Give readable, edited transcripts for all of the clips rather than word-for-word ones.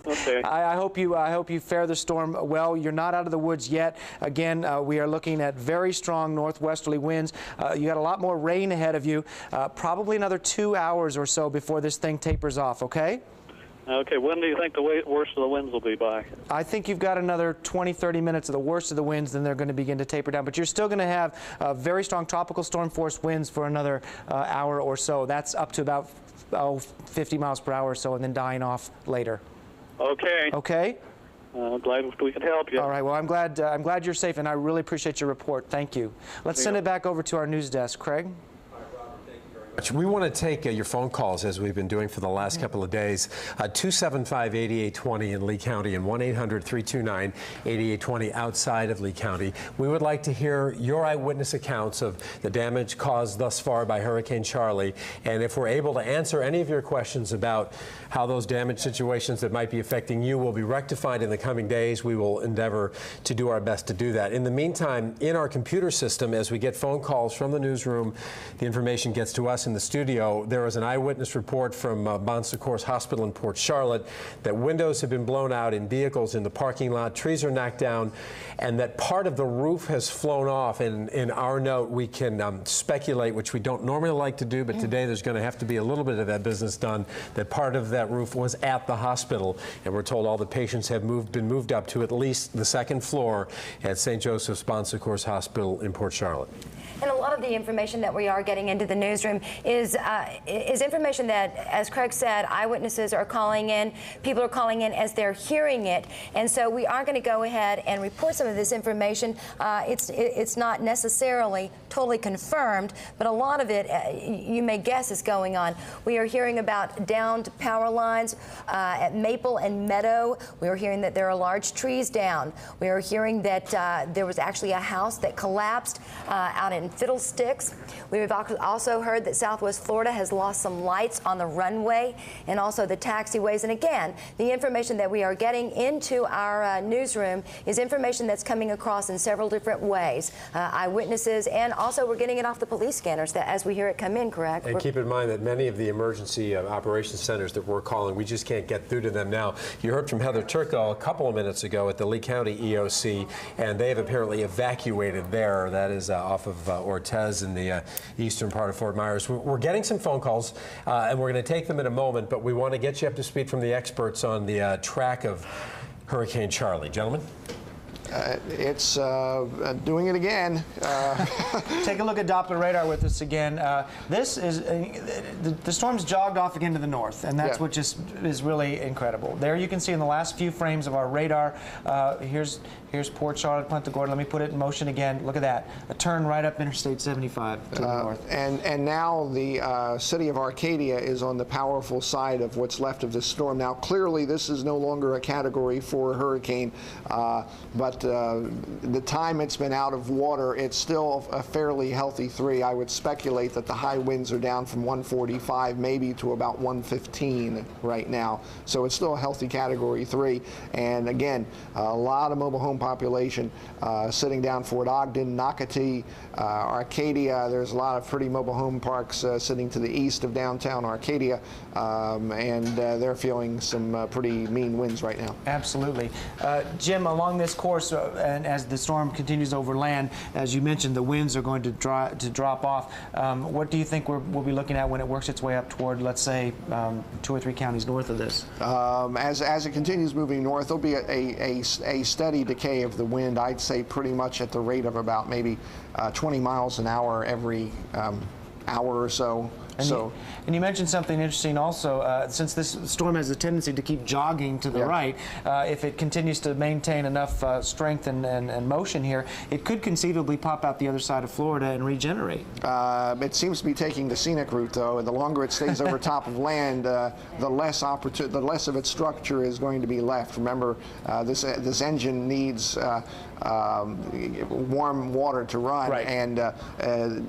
Okay. I hope you fare the storm well. You're not out of the woods yet. Again, we are looking at very strong northwesterly winds. You got a lot more rain ahead of you. Probably another 2 hours or so before this thing tapers off. Okay. Okay, when do you think the worst of the winds will be by? I think you've got another 20, 30 minutes of the worst of the winds, then they're going to begin to taper down. But you're still going to have very strong tropical storm force winds for another hour or so. That's up to about 50 miles per hour or so, and then dying off later. Okay. Okay? Glad we could help you. All right, well, I'm glad you're safe, and I really appreciate your report. Thank you. Let's send it back over to our news desk. Craig? We want to take your phone calls, as we've been doing for the last couple of days. 275-8820 in Lee County and 1-800-329-8820 outside of Lee County. We would like to hear your eyewitness accounts of the damage caused thus far by Hurricane Charley. And if we're able to answer any of your questions about how those damage situations that might be affecting you will be rectified in the coming days, we will endeavor to do our best to do that. In the meantime, in our computer system, as we get phone calls from the newsroom, the information gets to us in the studio. There was an eyewitness report from Bon Secours Hospital in Port Charlotte that windows have been blown out in vehicles in the parking lot, trees are knocked down, and that part of the roof has flown off. And in our note, we can speculate, which we don't normally like to do, but today there's going to have to be a little bit of that business done, that part of that roof was at the hospital. And we're told all the patients have been moved up to at least the second floor at St. Joseph's Bon Secours Hospital in Port Charlotte. And a lot of the information that we are getting into the newsroom is information that, as Craig said, eyewitnesses are calling in. People are calling in as they're hearing it. And so we are going to go ahead and report some of this information. It's not necessarily totally confirmed, but a lot of it, you may guess, is going on. We are hearing about downed power lines at Maple and Meadow. We are hearing that there are large trees down. We are hearing that there was actually a house that collapsed out in Fiddlesticks. We've also heard that Southwest Florida has lost some lights on the runway and also the taxiways. And again, the information that we are getting into our newsroom is information that's coming across in several different ways. Eyewitnesses, and also we're getting it off the police scanners as we hear it come in, correct? And keep in mind that many of the emergency operations centers that we're calling, we just can't get through to them now. You heard from Heather Turco a couple of minutes ago at the Lee County EOC, and they have apparently evacuated there. That is off of Ortez in the eastern part of Fort Myers. We're getting some phone calls, and we're going to take them in a moment, but we want to get you up to speed from the experts on the track of Hurricane Charley. Gentlemen? It's doing it again. Take a look at Doppler radar with us again. This is the storm's jogged off again to the north, and that's what just is really incredible. There you can see in the last few frames of our radar. Here's Port Charlotte, Punta Gorda. Let me put it in motion again. Look at that. A turn right up Interstate 75 to the north. And now the city of Arcadia is on the powerful side of what's left of this storm. Now, clearly, this is no longer a Category 4 hurricane, but the time it's been out of water, it's still a fairly healthy 3. I would speculate that the high winds are down from 145 maybe to about 115 right now. So it's still a healthy Category 3. And again, a lot of mobile home population sitting down Fort Ogden, Nocatee, Arcadia. There's a lot of pretty mobile home parks sitting to the east of downtown Arcadia, and they're feeling some pretty mean winds right now. Absolutely. Jim, along this course, and as the storm continues over land, as you mentioned, the winds are going to drop off. What do you think we'll be looking at when it works its way up toward, let's say, 2 or 3 counties north of this? As it continues moving north, there'll be a steady decay of the wind. I'd say pretty much at the rate of about maybe 20 miles an hour every hour or so. And you mentioned something interesting also. Since this storm has a tendency to keep jogging to the right, if it continues to maintain enough strength and motion here, it could conceivably pop out the other side of Florida and regenerate. It seems to be taking the scenic route, though, and the longer it stays over top of land, the less of its structure is going to be left. Remember, this engine needs warm water to run, and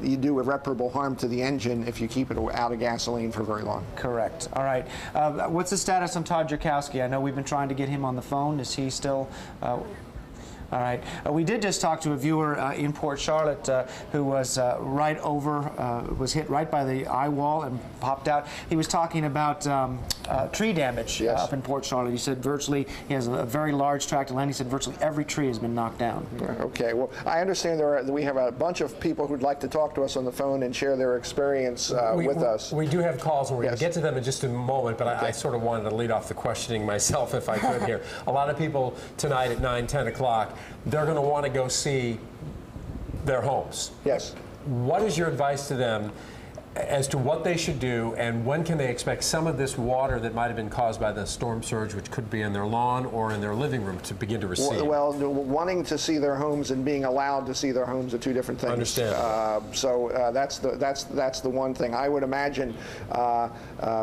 you do irreparable harm to the engine if you keep it out of gasoline for very long. Correct. All right. What's the status on Todd Jurkowski? I know we've been trying to get him on the phone. Is he still... All right. We did just talk to a viewer in Port Charlotte who was was hit right by the eye wall and popped out. He was talking about tree damage up in Port Charlotte. He said virtually, he has a very large tract of land. He said virtually every tree has been knocked down. Okay. Well, I understand we have a bunch of people who'd like to talk to us on the phone and share their experience with us. We do have calls, and we're going to get to them in just a moment, but I sort of wanted to lead off the questioning myself if I could here. A lot of people tonight at 9, 10 o'clock, they're going to want to go see their homes. Yes. What is your advice to them as to what they should do, and when can they expect some of this water that might have been caused by the storm surge, which could be in their lawn or in their living room, to begin to recede? Well, wanting to see their homes and being allowed to see their homes are two different things. Understand. That's the one thing. I would imagine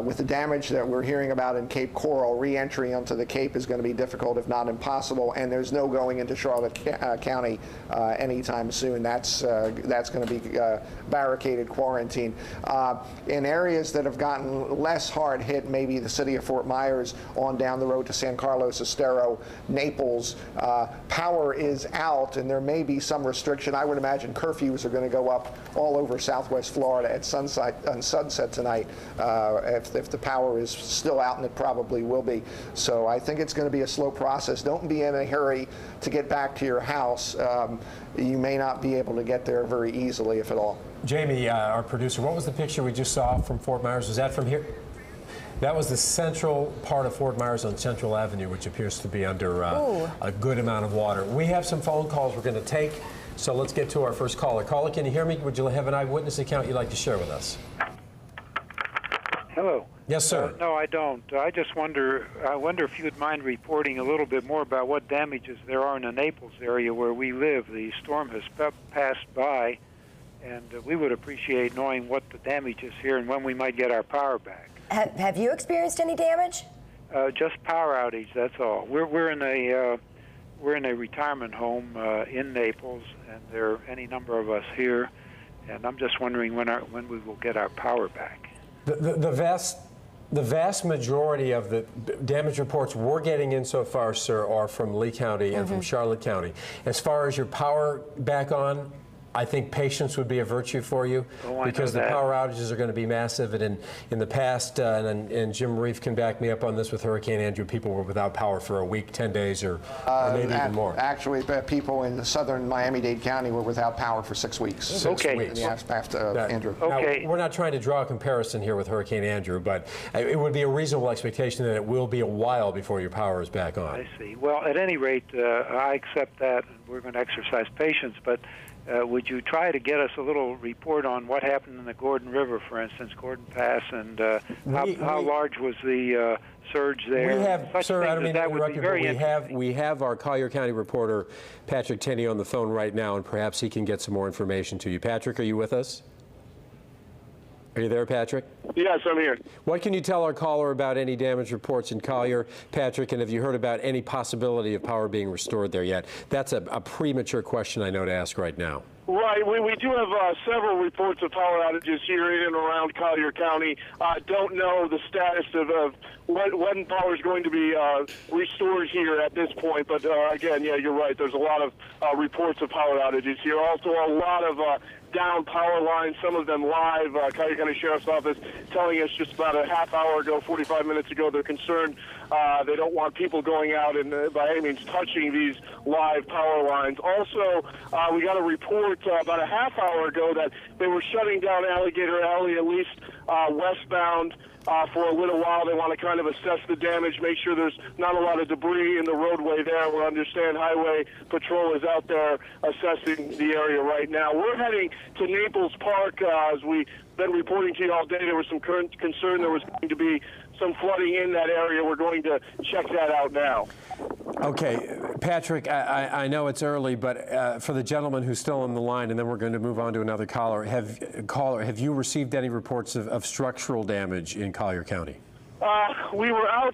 with the damage that we're hearing about in Cape Coral, re-entry onto the Cape is going to be difficult, if not impossible, and there's no going into Charlotte County anytime soon. That's going to be barricaded quarantine. In areas that have gotten less hard hit, maybe the city of Fort Myers on down the road to San Carlos, Estero, Naples, power is out, and there may be some restriction. I would imagine curfews are going to go up all over Southwest Florida at sunset tonight if the power is still out, and it probably will be. So I think it's going to be a slow process. Don't be in a hurry to get back to your house. You may not be able to get there very easily, if at all. Jamie, our producer, what was the picture we just saw from Fort Myers? Was that from here? That was the central part of Fort Myers on Central Avenue, which appears to be under a good amount of water. We have some phone calls we're going to take, so let's get to our first caller. Caller, can you hear me? Would you have an eyewitness account you'd like to share with us? Hello. Yes, sir. No, I don't. I just wonder if you would mind reporting a little bit more about what damages there are in the Naples area where we live. The storm has passed by, and we would appreciate knowing what the damage is here and when we might get our power back. Have you experienced any damage? Just power outage, that's all. We're in a retirement home in Naples, and there are any number of us here, and I'm just wondering when we will get our power back. The vast majority of the damage reports we're getting in so far, sir, are from Lee County and from Charlotte County. As far as your power back on, I think patience would be a virtue for you, because the power outages are going to be massive. And in the past, and Jim Reef can back me up on this, with Hurricane Andrew, people were without power for a week, 10 days, or maybe even more. Actually, people in southern Miami-Dade County were without power for 6 weeks. 6 weeks. After Andrew. Okay. Now, we're not trying to draw a comparison here with Hurricane Andrew, but it would be a reasonable expectation that it will be a while before your power is back on. I see. Well, at any rate, I accept that, and we're going to exercise patience, but would you try to get us a little report on what happened in the Gordon River, for instance, Gordon Pass, and how large was the surge there? We have, sir, I don't mean to interrupt you, but we have our Collier County reporter, Patrick Tenney, on the phone right now, and perhaps he can get some more information to you. Patrick, are you with us? Are you there, Patrick? Yes, I'm here. What can you tell our caller about any damage reports in Collier, Patrick, and have you heard about any possibility of power being restored there yet? That's a premature question, I know, to ask right now. Right. We do have several reports of power outages here in and around Collier County. Don't know the status of when power is going to be restored here at this point. But again, yeah, you're right. There's a lot of reports of power outages here. Also, a lot of down power lines, some of them live. Collier County Sheriff's Office telling us just about a half hour ago, 45 minutes ago, they're concerned they don't want people going out and by any means touching these live power lines. Also, we got a report about a half hour ago that they were shutting down Alligator Alley, at least westbound, for a little while. They want to kind of assess the damage, make sure there's not a lot of debris in the roadway there. We understand Highway Patrol is out there assessing the area right now. We're heading to Naples Park. As we've been reporting to you all day, there was some current concern there was going to be some flooding in that area. We're going to check that out now. Okay, Patrick, I know it's early, but for the gentleman who's still on the line, and then we're going to move on to another caller, have you received any reports of structural damage in Collier County? We were out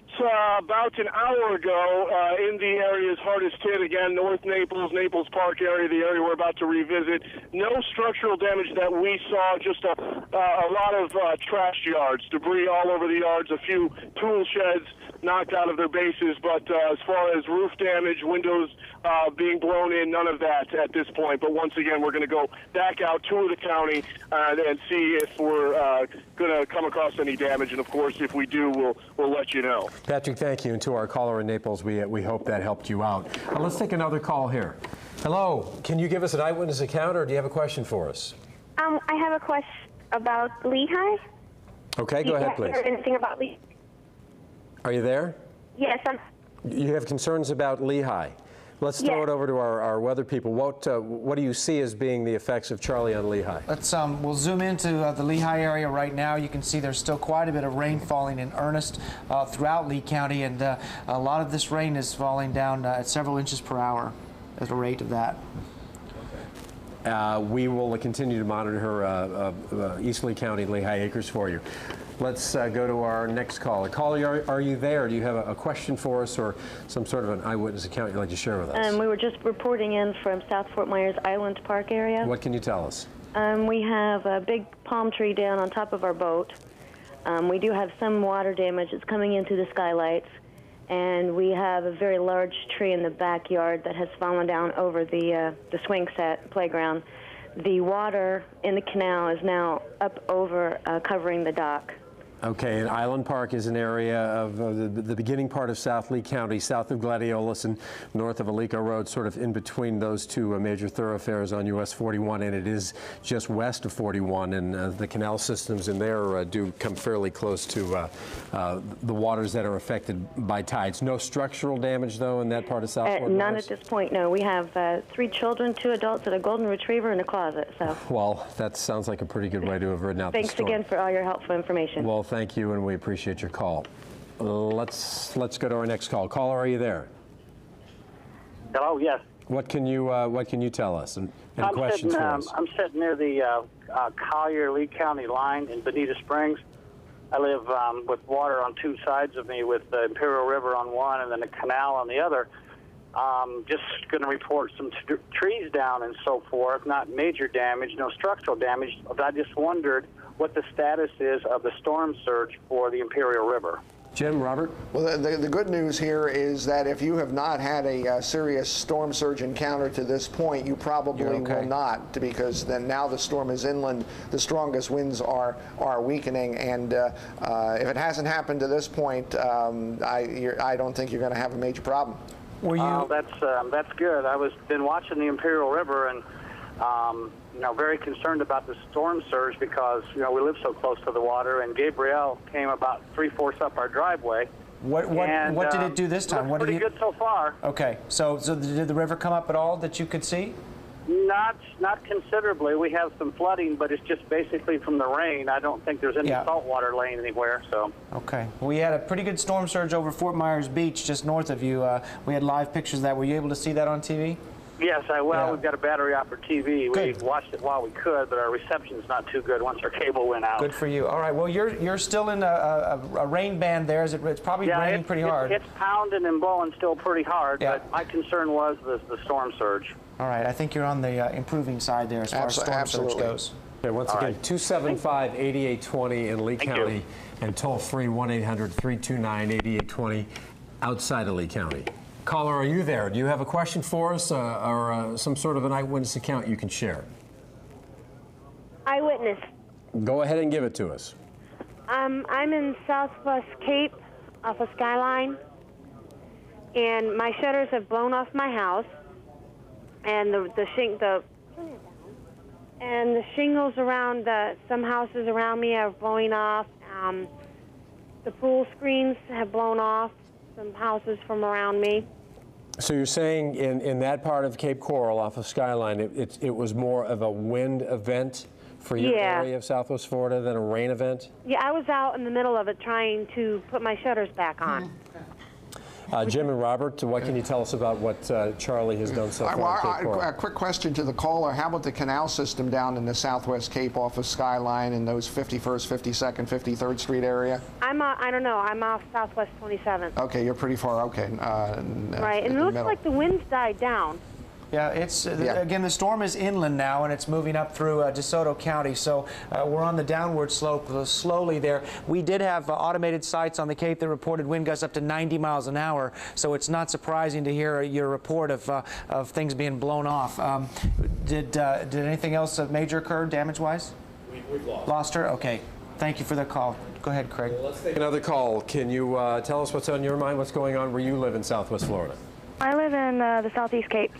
about an hour ago in the areas hardest hit, again, North Naples, Naples Park area, the area we're about to revisit. No structural damage that we saw, just a lot of trash yards, debris all over the yards, a few tool sheds knocked out of their bases, but as far as roof damage, windows being blown in, none of that at this point. But once again, we're going to go back out, tour the county, and see if we're going to come across any damage. And of course, if we do, we'll let you know. Patrick, thank you. And to our caller in Naples, we hope that helped you out. Let's take another call here. Hello, can you give us an eyewitness account, or do you have a question for us? I have a question about Lehigh. Okay, go ahead, please. Heard anything about Lehigh? Are you there? Yes, You have concerns about Lehigh. Let's throw it over to our weather people. What do you see as being the effects of Charley on Lehigh? Let's we'll zoom into the Lehigh area right now. You can see there's still quite a bit of rain falling in earnest throughout Lee County, and a lot of this rain is falling down at several inches per hour at the rate of that. We will continue to monitor East Lee County, Lehigh Acres for you. Let's go to our next caller. Caller, are you there? Do you have a question for us or some sort of an eyewitness account you'd like to share with us? We were just reporting in from South Fort Myers Island Park area. What can you tell us? We have a big palm tree down on top of our boat. We do have some water damage that's coming into the skylights. And we have a very large tree in the backyard that has fallen down over the swing set playground. The water in the canal is now up over covering the dock. Okay, and Island Park is an area of the beginning part of South Lee County, south of Gladiolus and north of Alico Road, sort of in between those two major thoroughfares on US 41, and it is just west of 41, and the canal systems in there do come fairly close to the waters that are affected by tides. No structural damage, though, in that part of South Fort Myers? None at this point, no. We have 3 children, 2 adults, and a golden retriever in a closet. So. Well, that sounds like a pretty good way to have ridden out the storm. Thanks again for all your helpful information. Well, thank you, and we appreciate your call. Let's go to our next call. Caller, are you there? Hello, yes. What can you tell us? And questions for us? I'm sitting near the Collier-Lee County line in Bonita Springs. I live with water on 2 sides of me, with the Imperial River on one and then the canal on the other. Just going to report some trees down and so forth, not major damage, no structural damage, but I just wondered what the status is of the storm surge for the Imperial River. Jim, Robert? Well, the good news here is that if you have not had a serious storm surge encounter to this point, you probably will not, because then now the storm is inland, the strongest winds are weakening, and if it hasn't happened to this point, I don't think you're going to have a major problem. Were you? That's good. I was been watching the Imperial River and very concerned about the storm surge because we live so close to the water. And Gabrielle came about 3/4 up our driveway. What did it do this time? What pretty good so far. Okay, so did the river come up at all that you could see? Not considerably. We have some flooding, but it's just basically from the rain. I don't think there's any salt water laying anywhere. So. Okay. We had a pretty good storm surge over Fort Myers Beach, just north of you. We had live pictures of that. Were you able to see that on TV? Yes, we've got a battery opera TV. Good. We watched it while we could, but our reception's not too good once our cable went out. Good for you. All right. Well, you're still in a rain band there. It's probably raining pretty hard. It's pounding and blowing still pretty hard, but my concern was the storm surge. All right. I think you're on the improving side there as far as storm surge goes. Okay, once again, 275-8820 in Lee County and toll-free 1-800-329-8820 outside of Lee County. Caller, are you there? Do you have a question for us or some sort of an eyewitness account you can share? Eyewitness. Go ahead and give it to us. I'm in Southwest Cape off of Skyline, and my shutters have blown off my house, and the shingles around some houses around me are blowing off. The pool screens have blown off some houses from around me. So you're saying in that part of Cape Coral off of Skyline, it was more of a wind event for your area of Southwest Florida than a rain event? Yeah, I was out in the middle of it trying to put my shutters back on. Jim and Robert, what can you tell us about what Charley has done so far? A quick question to the caller. How about the canal system down in the Southwest Cape off of Skyline in those 51st, 52nd, 53rd Street area? I don't know. I'm off Southwest 27th. Okay, you're pretty far. Okay. Right, and it looks like the wind's died down. Yeah, again, the storm is inland now, and it's moving up through DeSoto County, so we're on the downward slope slowly there. We did have automated sites on the Cape that reported wind gusts up to 90 miles an hour, so it's not surprising to hear your report of things being blown off. Did anything else major occur, damage-wise? We've lost. Lost her? Okay. Thank you for the call. Go ahead, Craig. Well, let's take another call. Can you tell us what's on your mind, what's going on where you live in Southwest Florida? I live in the Southeast Cape.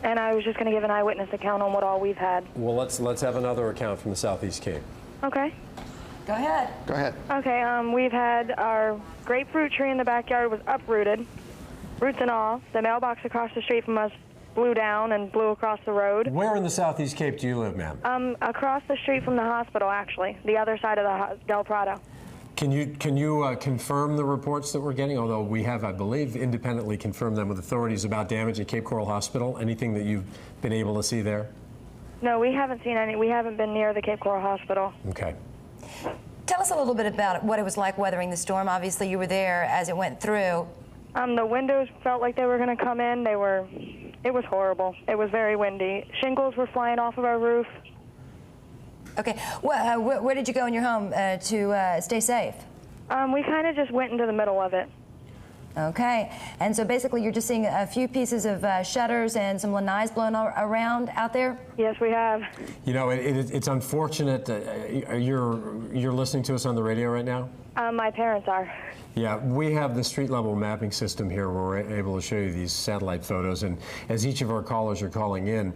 And I was just going to give an eyewitness account on what all we've had. Well, let's have another account from the Southeast Cape. Okay. Go ahead. Go ahead. Okay, we've had our grapefruit tree in the backyard was uprooted, roots and all. The mailbox across the street from us blew down and blew across the road. Where in the Southeast Cape do you live, ma'am? Across the street from the hospital, actually, the other side of the Del Prado. Can you confirm the reports that we're getting? Although we have, I believe, independently confirmed them with authorities about damage at Cape Coral Hospital. Anything that you've been able to see there? No, we haven't seen any. We haven't been near the Cape Coral Hospital. Okay. Tell us a little bit about what it was like weathering the storm. Obviously, you were there as it went through. The windows felt like they were going to come in. It was horrible. It was very windy. Shingles were flying off of our roof. Okay. Well, where did you go in your home to stay safe? We kind of just went into the middle of it. Okay. And so basically you're just seeing a few pieces of shutters and some lanais blown around out there? Yes, we have. You know, it's unfortunate. You're listening to us on the radio right now? My parents are. Yeah, we have the street-level mapping system here where we're able to show you these satellite photos, and as each of our callers are calling in,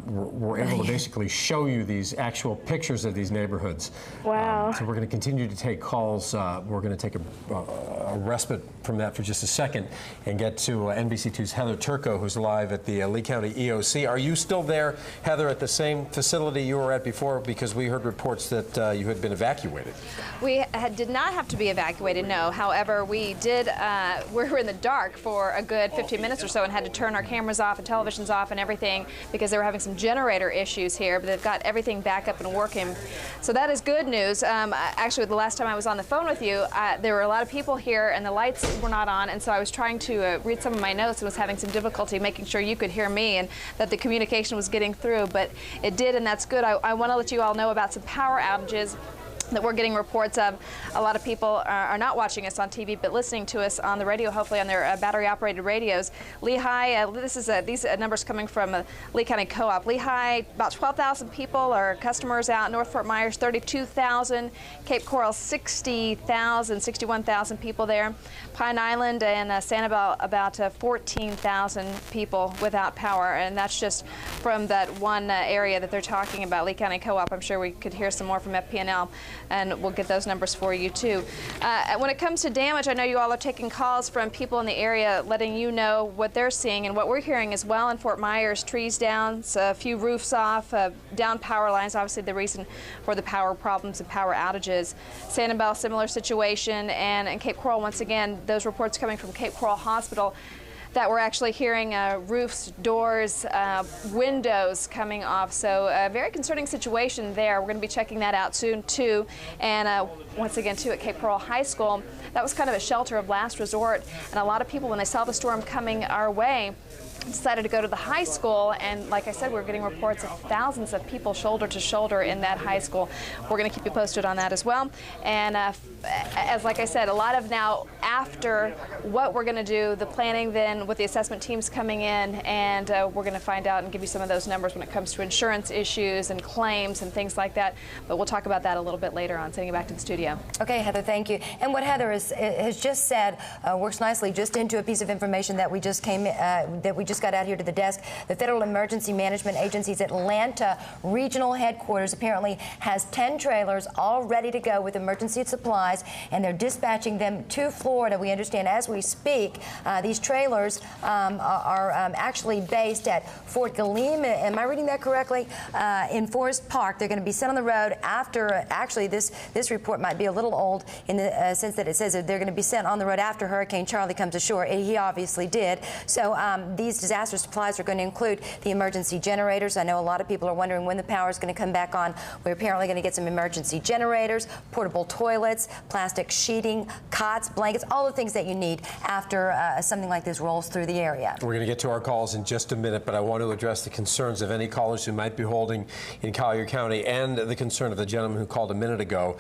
we're able to basically show you these actual pictures of these neighborhoods. Wow. So we're going to continue to take calls. We're going to take a respite from that for just a second and get to NBC2's Heather Turco, who's live at the Lee County EOC. Are you still there, Heather, at the same facility you were at before? Because we heard reports that you had been evacuated. We did not have to be evacuated, no. However, we did, we were in the dark for a good 15 minutes or so and had to turn our cameras off and televisions off and everything because they were having some generator issues here, but they've got everything back up and working. So that is good news. Actually, the last time I was on the phone with you, there were a lot of people here and the lights were not on, and so I was trying to read some of my notes and was having some difficulty making sure you could hear me and that the communication was getting through, but it did, and that's good. I want to let you all know about some power outages that we're getting reports of. A lot of people are not watching us on TV, but listening to us on the radio, hopefully on their battery-operated radios. Lehigh, these numbers coming from Lee County Co-op. Lehigh, about 12,000 people are customers out. North Fort Myers, 32,000. Cape Coral, 60,000, 61,000 people there. Pine Island and Sanibel, about 14,000 people without power, and that's just from that one area that they're talking about, Lee County Co-op. I'm sure we could hear some more from FPNL, and we'll get those numbers for you too. When it comes to damage, I know you all are taking calls from people in the area letting you know what they're seeing, and what we're hearing as well in Fort Myers, trees down, a few roofs off, down power lines, obviously the reason for the power problems and power outages. Sanibel, similar situation, and Cape Coral, once again, those reports coming from Cape Coral Hospital that we're actually hearing roofs, doors, windows coming off. So a very concerning situation there. We're going to be checking that out soon too. And once again too at Cape Coral High School, that was kind of a shelter of last resort. And a lot of people, when they saw the storm coming our way, decided to go to the high school, and like I said, we're getting reports of thousands of people shoulder to shoulder in that high school. We're going to keep you posted on that as well. And as like I said, a lot of now after what we're going to do, the planning then with the assessment teams coming in, and we're going to find out and give you some of those numbers when it comes to insurance issues and claims and things like that. But we'll talk about that a little bit later on, sending you back to the studio. Okay, Heather, thank you. And what Heather has just said works nicely just into a piece of information that we just just got out here to the desk. The Federal Emergency Management Agency's Atlanta regional headquarters apparently has 10 trailers all ready to go with emergency supplies, and they're dispatching them to Florida. We understand as we speak, these trailers are actually based at Fort Gallim. Am I reading that correctly? In Forest Park. They're going to be sent on the road after, actually this report might be a little old in the sense that it says that they're going to be sent on the road after Hurricane Charley comes ashore. He obviously did. So these disaster supplies are going to include the emergency generators. I know a lot of people are wondering when the power is going to come back on. We're apparently going to get some emergency generators, portable toilets, plastic sheeting, cots, blankets, all the things that you need after something like this rolls through the area. We're going to get to our calls in just a minute, but I want to address the concerns of any callers who might be holding in Collier County and the concern of the gentleman who called a minute ago.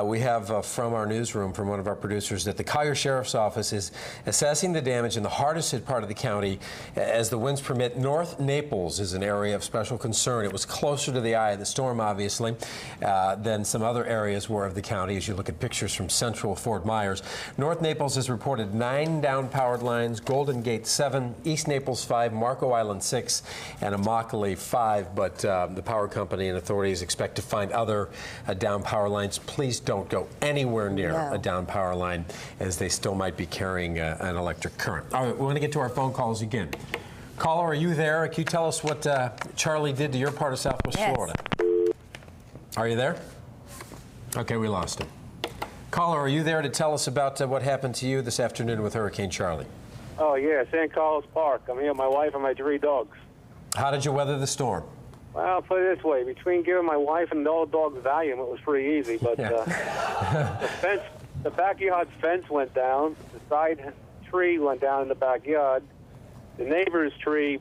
We have from our newsroom, from one of our producers, that the Collier Sheriff's Office is assessing the damage in the hardest hit part of the county as the winds permit. North Naples is an area of special concern. It was closer to the eye of the storm, obviously, than some other areas were of the county, as you look at pictures from central Fort Myers. North Naples has reported 9 down powered lines, Golden Gate 7, East Naples 5, Marco Island 6, and Immokalee 5, but the power company and authorities expect to find other down power lines. Please don't go anywhere near a down power line, as they still might be carrying an electric current. All right, we want to get to our phone calls again. Caller, are you there? Can you tell us what Charley did to your part of Southwest Florida? Are you there? Okay, we lost him. Caller, are you there to tell us about what happened to you this afternoon with Hurricane Charley? Oh, yeah, St. Carlos Park. I'm here with my wife and my 3 dogs. How did you weather the storm? Well, I'll put it this way. Between giving my wife and all the dogs Valium, it was pretty easy. But the backyard fence went down. The side tree went down in the backyard. The neighbor's tree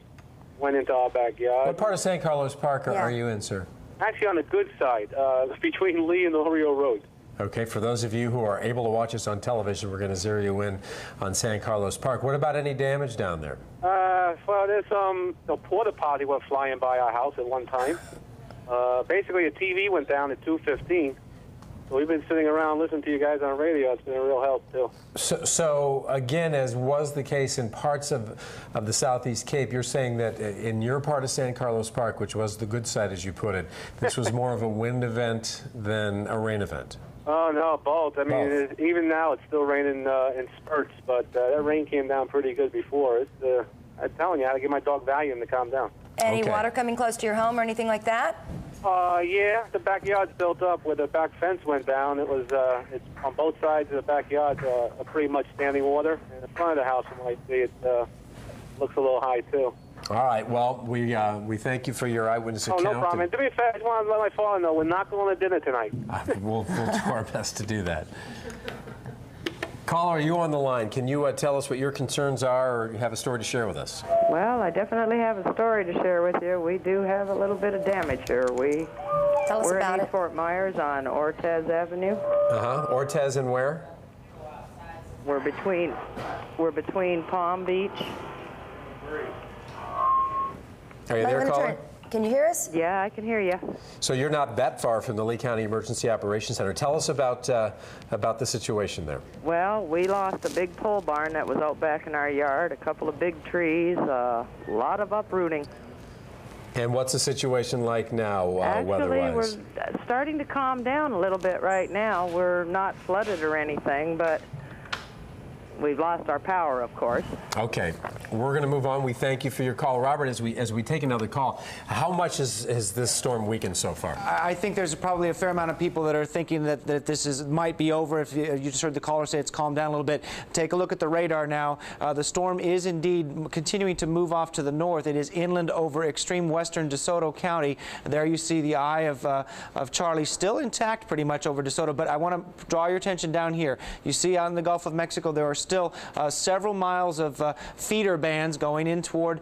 went into our backyard. What part of St. Carlos Park are you in, sir? Actually, on the good side, between Lee and the Oreo Road. Okay, for those of you who are able to watch us on television, we're going to zero you in on San Carlos Park. What about any damage down there? Well, there's a porta potty went flying by our house at one time. Basically, a TV went down at 2:15. So we've been sitting around listening to you guys on radio. It's been a real help, too. So again, as was the case in parts of the Southeast Cape, you're saying that in your part of San Carlos Park, which was the good side, as you put it, this was more of a wind event than a rain event? Oh, no, both. I mean, even now it's still raining in spurts, but that rain came down pretty good before. I'm telling you, I had to give my dog Valium to calm down. Any water coming close to your home or anything like that? Yeah, the backyard's built up where the back fence went down. It was it's on both sides of the backyard, pretty much standing water. In the front of the house, you might see it looks a little high, too. All right, well, we thank you for your eyewitness account. Oh, no problem. And do me a favor, I just want to let my father know we're not going to dinner tonight. We'll do our best to do that. Caller, are you on the line? Can you tell us what your concerns are, or you have a story to share with us? Well, I definitely have a story to share with you. We do have a little bit of damage here. Tell us about in Fort Myers on Ortez Avenue. Ortez and where? We're between Palm Beach. Are you there, caller? Can you hear us? Yeah, I can hear you. So you're not that far from the Lee County Emergency Operations Center. Tell us about the situation there. Well, we lost a big pole barn that was out back in our yard, a couple of big trees, a lot of uprooting. And what's the situation like now, weather-wise? We're starting to calm down a little bit right now. We're not flooded or anything, but we've lost our power, of course. Okay, we're going to move on. We thank you for your call, Robert. As we take another call, how much has this storm weakened so far? I think there's probably a fair amount of people that are thinking that this might be over. If you just heard the caller say it's calmed down a little bit, take a look at the radar now. The storm is indeed continuing to move off to the north. It is inland over extreme western DeSoto County. There you see the eye of Charley still intact pretty much over DeSoto. But I want to draw your attention down here. You see out in the Gulf of Mexico there are still several miles of feeder bands going in toward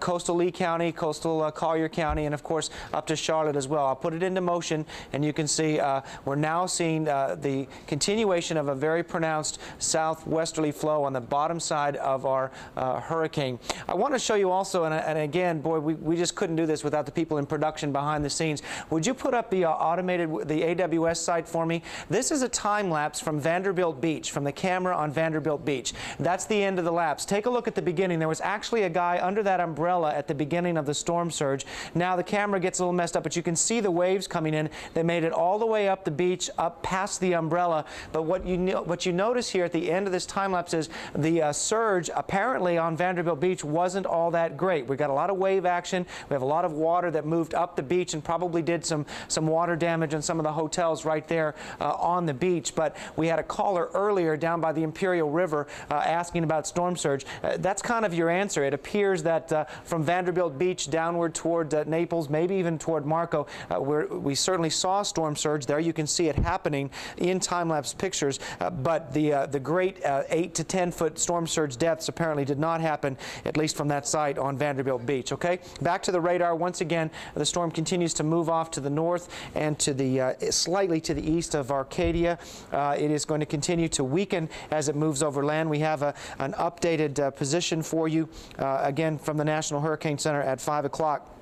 coastal Lee County, coastal Collier County, and of course up to Charlotte as well. I'll put it into motion, and you can see we're now seeing the continuation of a very pronounced southwesterly flow on the bottom side of our hurricane. I want to show you also, and again, boy, we just couldn't do this without the people in production behind the scenes. Would you put up the the AWS site for me? This is a time lapse from Vanderbilt Beach, from the camera on Vanderbilt Vanderbilt Beach. That's the end of the lapse. Take a look at the beginning. There was actually a guy under that umbrella at the beginning of the storm surge. Now the camera gets a little messed up, but you can see the waves coming in. They made it all the way up the beach, up past the umbrella. But what you notice here at the end of this time lapse is the surge apparently on Vanderbilt Beach wasn't all that great. We got a lot of wave action. We have a lot of water that moved up the beach and probably did some water damage in some of the hotels right there on the beach. But we had a caller earlier down by the Imperial River asking about storm surge. That's kind of your answer. It appears that from Vanderbilt Beach downward toward Naples, maybe even toward Marco, we certainly saw storm surge there. You can see it happening in time-lapse pictures, but the great 8 to 10 foot storm surge depths apparently did not happen, at least from that site on Vanderbilt Beach. Okay, back to the radar. Once again, the storm continues to move off to the north and to the slightly to the east of Arcadia. It is going to continue to weaken as it moves over land. We have an updated position for you again from the National Hurricane Center at 5 o'clock.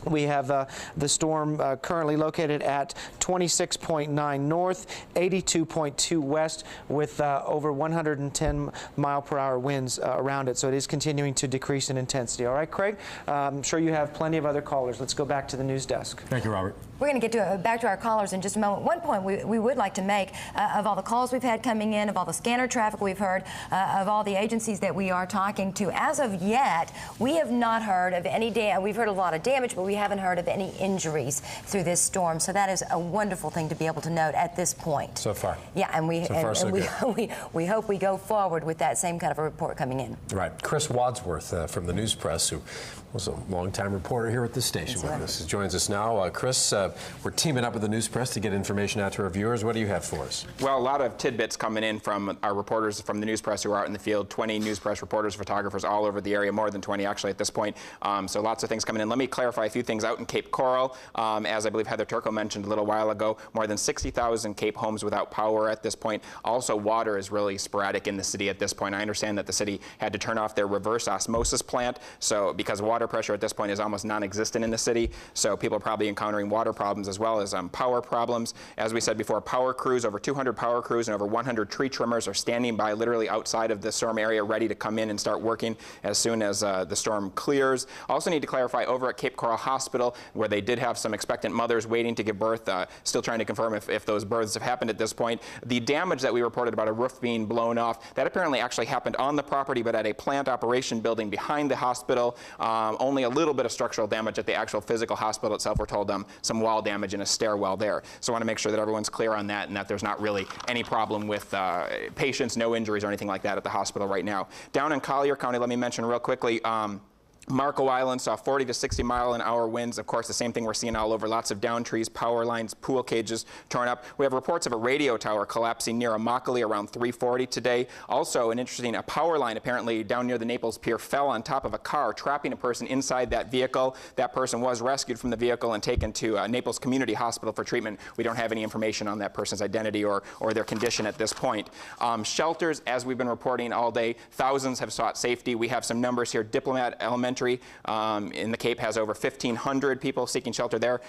We have the storm currently located at 26.9 north, 82.2 west, with over 110 mile-per-hour winds around it. So it is continuing to decrease in intensity. All right, Craig? I'm sure you have plenty of other callers. Let's go back to the news desk. Thank you, Robert. We're going to get back to our callers in just a moment. One point we would like to make of all the calls we've had coming in, of all the scanner traffic we've heard, of all the agencies that we are talking to, as of yet, we have not heard of any we've heard a lot of damage, but we haven't heard of any injuries through this storm. So that is a wonderful thing to be able to note at this point. So far. Yeah, and we so we hope we go forward with that same kind of a report coming in. Right. Chris Wadsworth from the News Press, who was a longtime reporter here at this station with us, joins us now. Chris, we're teaming up with the News Press to get information out to our viewers. What do you have for us? Well, a lot of tidbits coming in from our reporters from the News Press who are out in the field. 20 News Press reporters, photographers all over the area, more than 20 actually at this point. So lots of things coming in. Let me clarify a few things out in Cape Coral. As I believe Heather Turco mentioned a little while ago, more than 60,000 Cape homes without power at this point. Also, water is really sporadic in the city at this point. I understand that the city had to turn off their reverse osmosis plant, so because water pressure at this point is almost non-existent in the city, so people are probably encountering water problems as well as power problems. As we said before, power crews, over 200 power crews and over 100 tree trimmers are standing by literally outside of the storm area ready to come in and start working as soon as the storm clears. Also need to clarify over at Cape Coral Hospital, where they did have some expectant mothers waiting to give birth, still trying to confirm if those births have happened at this point. The damage that we reported about a roof being blown off, that apparently actually happened on the property, but at a plant operation building behind the hospital. Only a little bit of structural damage at the actual physical hospital itself. We're told some wall damage in a stairwell there. So I want to make sure that everyone's clear on that and that there's not really any problem with patients, no injuries or anything like that at the hospital right now. Down in Collier County, let me mention real quickly, Marco Island saw 40 to 60 mile-an-hour winds. Of course, the same thing we're seeing all over. Lots of downed trees, power lines, pool cages torn up. We have reports of a radio tower collapsing near Immokalee around 3:40 today. Also, a power line apparently down near the Naples Pier fell on top of a car, trapping a person inside that vehicle. That person was rescued from the vehicle and taken to Naples Community Hospital for treatment. We don't have any information on that person's identity or their condition at this point. Shelters, as we've been reporting all day, thousands have sought safety. We have some numbers here. Diplomat Elementary in the Cape has over 1,500 people seeking shelter there.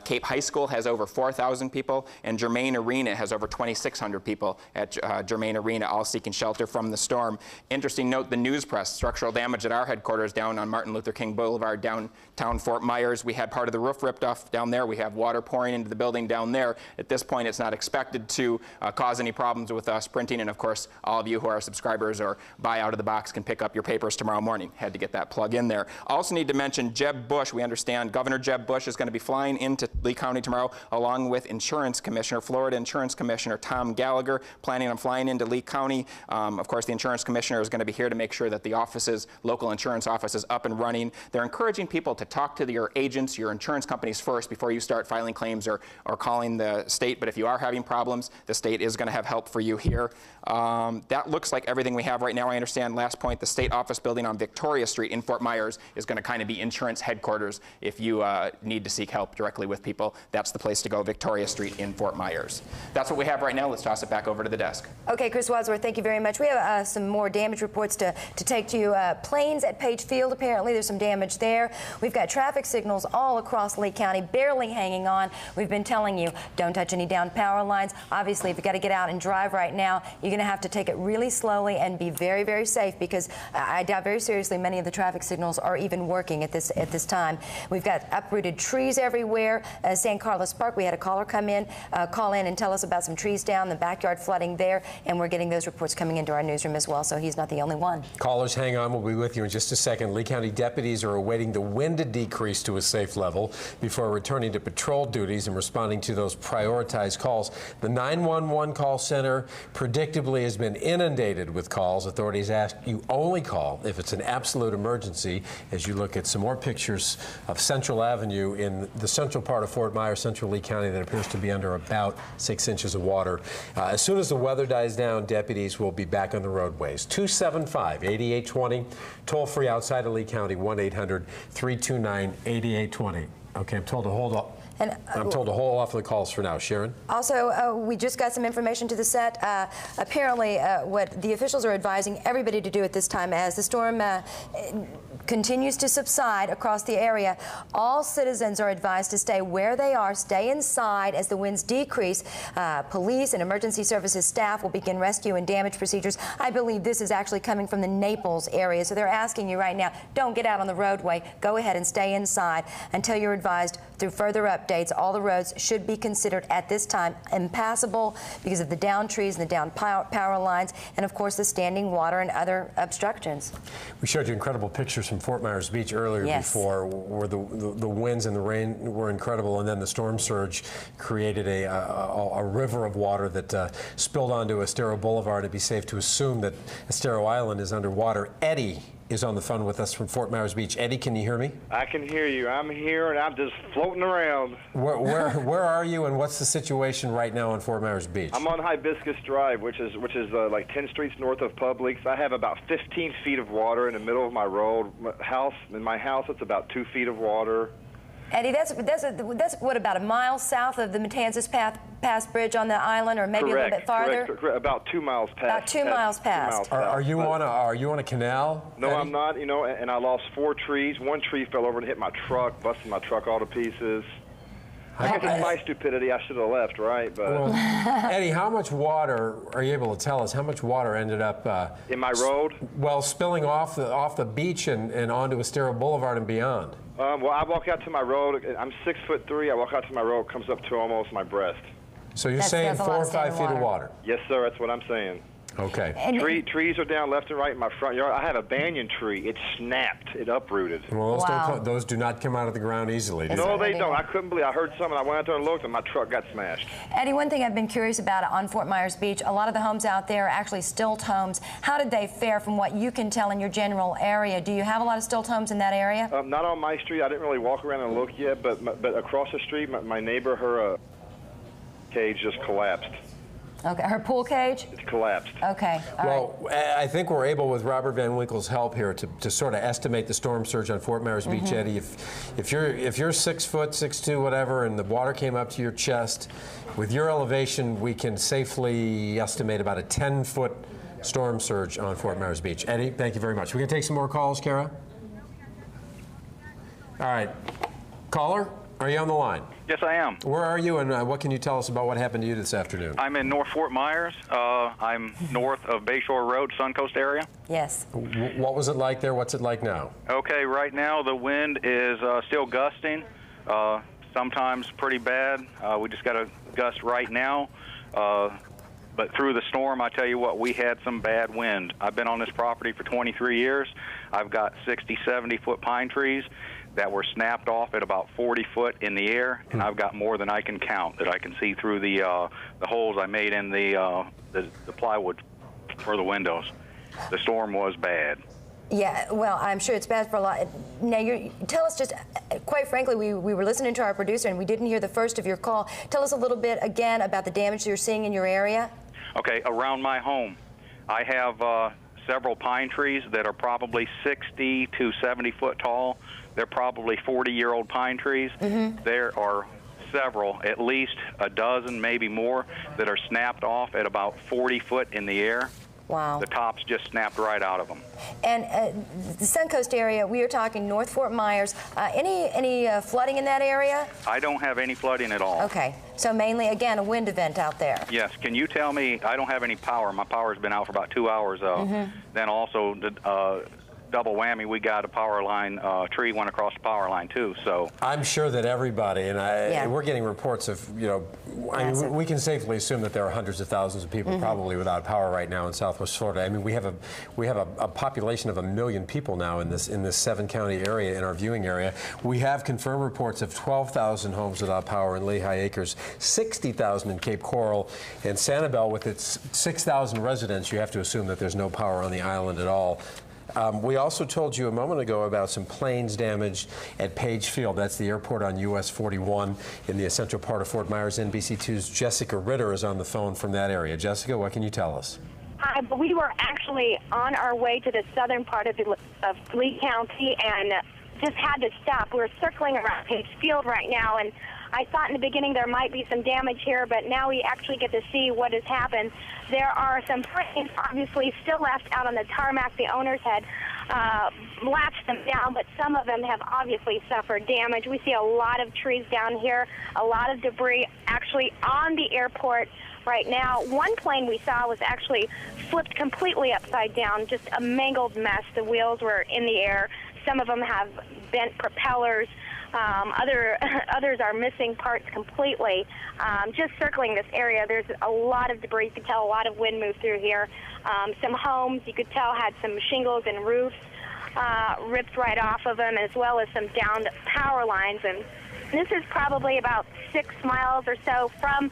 Cape High School has over 4,000 people, and Germain Arena has over 2,600 people at Germain Arena, all seeking shelter from the storm. Interesting note, the News Press, structural damage at our headquarters down on Martin Luther King Boulevard, downtown Fort Myers. We had part of the roof ripped off down there. We have water pouring into the building down there. At this point, it's not expected to cause any problems with us printing, and of course, all of you who are subscribers or buy out of the box can pick up your papers tomorrow morning. Had to get that plug in there. Also need to mention Jeb Bush. We understand Governor Jeb Bush is going to be flying into Lee County tomorrow, along with Florida Insurance Commissioner Tom Gallagher, planning on flying into Lee County. Of course, the Insurance Commissioner is going to be here to make sure that the offices, local insurance offices, up and running. They're encouraging people to talk to your agents, your insurance companies first before you start filing claims or calling the state. But if you are having problems, the state is going to have help for you here. That looks like everything we have right now. I understand, last point, the state office building on Victoria Street in Fort Myers Myers is going to kind of be insurance headquarters. If you need to seek help directly with people, that's the place to go, Victoria Street in Fort Myers. That's what we have right now. Let's toss it back over to the desk. Okay, Chris Wadsworth, thank you very much. We have some more damage reports to take to you. Planes at Page Field, apparently there's some damage there. We've got traffic signals all across Lee County, barely hanging on. We've been telling you, don't touch any down power lines. Obviously, if you've got to get out and drive right now, you're going to have to take it really slowly and be very, very safe, because I doubt very seriously many of the traffic signals are even working at this time. We've got uprooted trees everywhere. San Carlos Park, we had a caller call in and tell us about some trees down, the backyard flooding there, and we're getting those reports coming into our newsroom as well, so he's not the only one. Callers, hang on. We'll be with you in just a second. Lee County deputies are awaiting the wind to decrease to a safe level before returning to patrol duties and responding to those prioritized calls. The 911 call center predictably has been inundated with calls. Authorities ask you only call if it's an absolute emergency. As you look at some more pictures of Central Avenue in the central part of Fort Myers, central Lee County, that appears to be under about 6 inches of water. As soon as the weather dies down, deputies will be back on the roadways. 275-8820, toll free outside of Lee County, 1-800-329-8820. Okay, I'm told to hold up. I'm told to hold off the calls for now. Sharon? Also, we just got some information to the set. Apparently, what the officials are advising everybody to do at this time, as the storm continues to subside across the area, all citizens are advised to stay where they are, stay inside as the winds decrease. Police and emergency services staff will begin rescue and damage procedures. I believe this is actually coming from the Naples area, so they're asking you right now, don't get out on the roadway. Go ahead and stay inside until you're advised through further updates. All the roads should be considered at this time impassable because of the downed trees and the downed power lines, and of course the standing water and other obstructions. We showed you incredible pictures from Fort Myers Beach earlier before, where the winds and the rain were incredible, and then the storm surge created a river of water that spilled onto Estero Boulevard. It'd be safe to assume that Estero Island is underwater. Eddie is on the phone with us from Fort Myers Beach. Eddie, can you hear me? I can hear you. I'm here, and I'm just floating around. Where are you, and what's the situation right now on Fort Myers Beach? I'm on Hibiscus Drive, which is like 10 streets north of Publix. I have about 15 feet of water in the middle of my road. In my house, it's about 2 feet of water. Eddie, that's what, about a mile south of the Matanzas Pass Bridge on the island, or maybe a little bit farther? Correct. About 2 miles past. About 2 miles past. Are you on a canal? No, Eddie? I'm not. You know, and I lost 4 trees. One tree fell over and hit my truck, busted my truck all to pieces. I guess it's my stupidity. I should have left, right? But well, Eddie, how much water are you able to tell us? How much water ended up in my road? Well, spilling off the beach and onto Estero Boulevard and beyond. Well, I walk out to my road. I'm 6'3". I walk out to my road. It comes up to almost my breast. So you're saying 4 or 5 feet of water? Yes, sir. That's what I'm saying. Okay. Trees are down left and right in my front yard. I have a banyan tree. It snapped. It uprooted. Well, those do not come out of the ground easily, do No, they don't. I couldn't believe. I heard something. I went out there and looked, and my truck got smashed. Eddie, one thing I've been curious about on Fort Myers Beach, a lot of the homes out there are actually stilt homes. How did they fare from what you can tell in your general area? Do you have a lot of stilt homes in that area? Not on my street. I didn't really walk around and look yet, but across the street, my neighbor, her cage just collapsed. Okay, her pool cage? It's collapsed. Okay, all right. I think we're able, with Robert Van Winkle's help here, to sort of estimate the storm surge on Fort Myers Beach, Eddie. If you're 6 foot, 6'2", whatever, and the water came up to your chest, with your elevation, we can safely estimate about a 10-foot storm surge on Fort Myers Beach. Eddie, thank you very much. We can take some more calls, Kara? All right. Caller, are you on the line? Yes, I am. Where are you, and what can you tell us about what happened to you this afternoon? I'm in North Fort Myers. I'm north of Bayshore Road, Suncoast area. Yes. What was it like there? What's it like now? Okay, right now the wind is still gusting, sometimes pretty bad. We just got a gust right now. But through the storm, I tell you what, we had some bad wind. I've been on this property for 23 years. I've got 60, 70-foot pine trees that were snapped off at about 40 foot in the air, and I've got more than I can count that I can see through the holes I made in the plywood for the windows. The storm was bad. Yeah, well, I'm sure it's bad for a lot. Now, tell us just, quite frankly, we were listening to our producer, and we didn't hear the first of your call. Tell us a little bit, again, about the damage you're seeing in your area. Okay, around my home, I have several pine trees that are probably 60 to 70 foot tall. They're probably 40-year-old pine trees. There are several, at least a dozen, maybe more, that are snapped off at about 40 foot in the air. Wow. The tops just snapped right out of them. And the Suncoast area, we are talking North Fort Myers. Any flooding in that area? I don't have any flooding at all. Okay. So mainly, again, a wind event out there. Yes. Can you tell me, I don't have any power. My power's been out for about 2 hours. Then also, double whammy, we got a power line, tree went across the power line too, so. I'm sure that everybody, and we're getting reports of, I mean, we can safely assume that there are hundreds of thousands of people probably without power right now in Southwest Florida. I mean, we have a population of 1 million people now in this 7-county area, in our viewing area. We have confirmed reports of 12,000 homes without power in Lehigh Acres, 60,000 in Cape Coral, and Sanibel with its 6,000 residents. You have to assume that there's no power on the island at all. We also told you a moment ago about some planes damaged at Page Field. That's the airport on US 41 in the central part of Fort Myers. NBC2's Jessica Ritter is on the phone from that area. Jessica, what can you tell us? Hi, we were actually on our way to the southern part of Lee County and just had to stop. We're circling around Page Field right now, and I thought in the beginning there might be some damage here, but now we actually get to see what has happened. There are some planes obviously still left out on the tarmac. The owners had latched them down, but some of them have obviously suffered damage. We see a lot of trees down here, a lot of debris actually on the airport right now. One plane we saw was actually flipped completely upside down, just a mangled mess. The wheels were in the air. Some of them have bent propellers. Others are missing parts completely. Just circling this area, there's a lot of debris. You can tell a lot of wind moved through here. Some homes, you could tell, had some shingles and roofs ripped right off of them, as well as some downed power lines. And this is probably about 6 miles or so from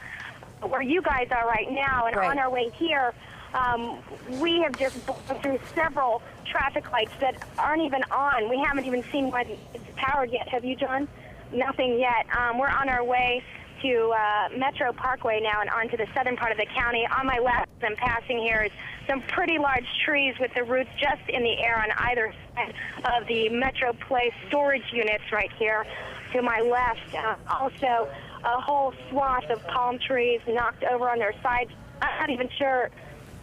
where you guys are right now. And on our way here, we have just gone through several traffic lights that aren't even on. We haven't even seen one powered yet. Have you, John? Nothing yet. We're on our way to Metro Parkway now and onto the southern part of the county. On my left, as I'm passing here, is some pretty large trees with the roots just in the air on either side of the Metro Place storage units right here to my left. Also, a whole swath of palm trees knocked over on their sides. I'm not even sure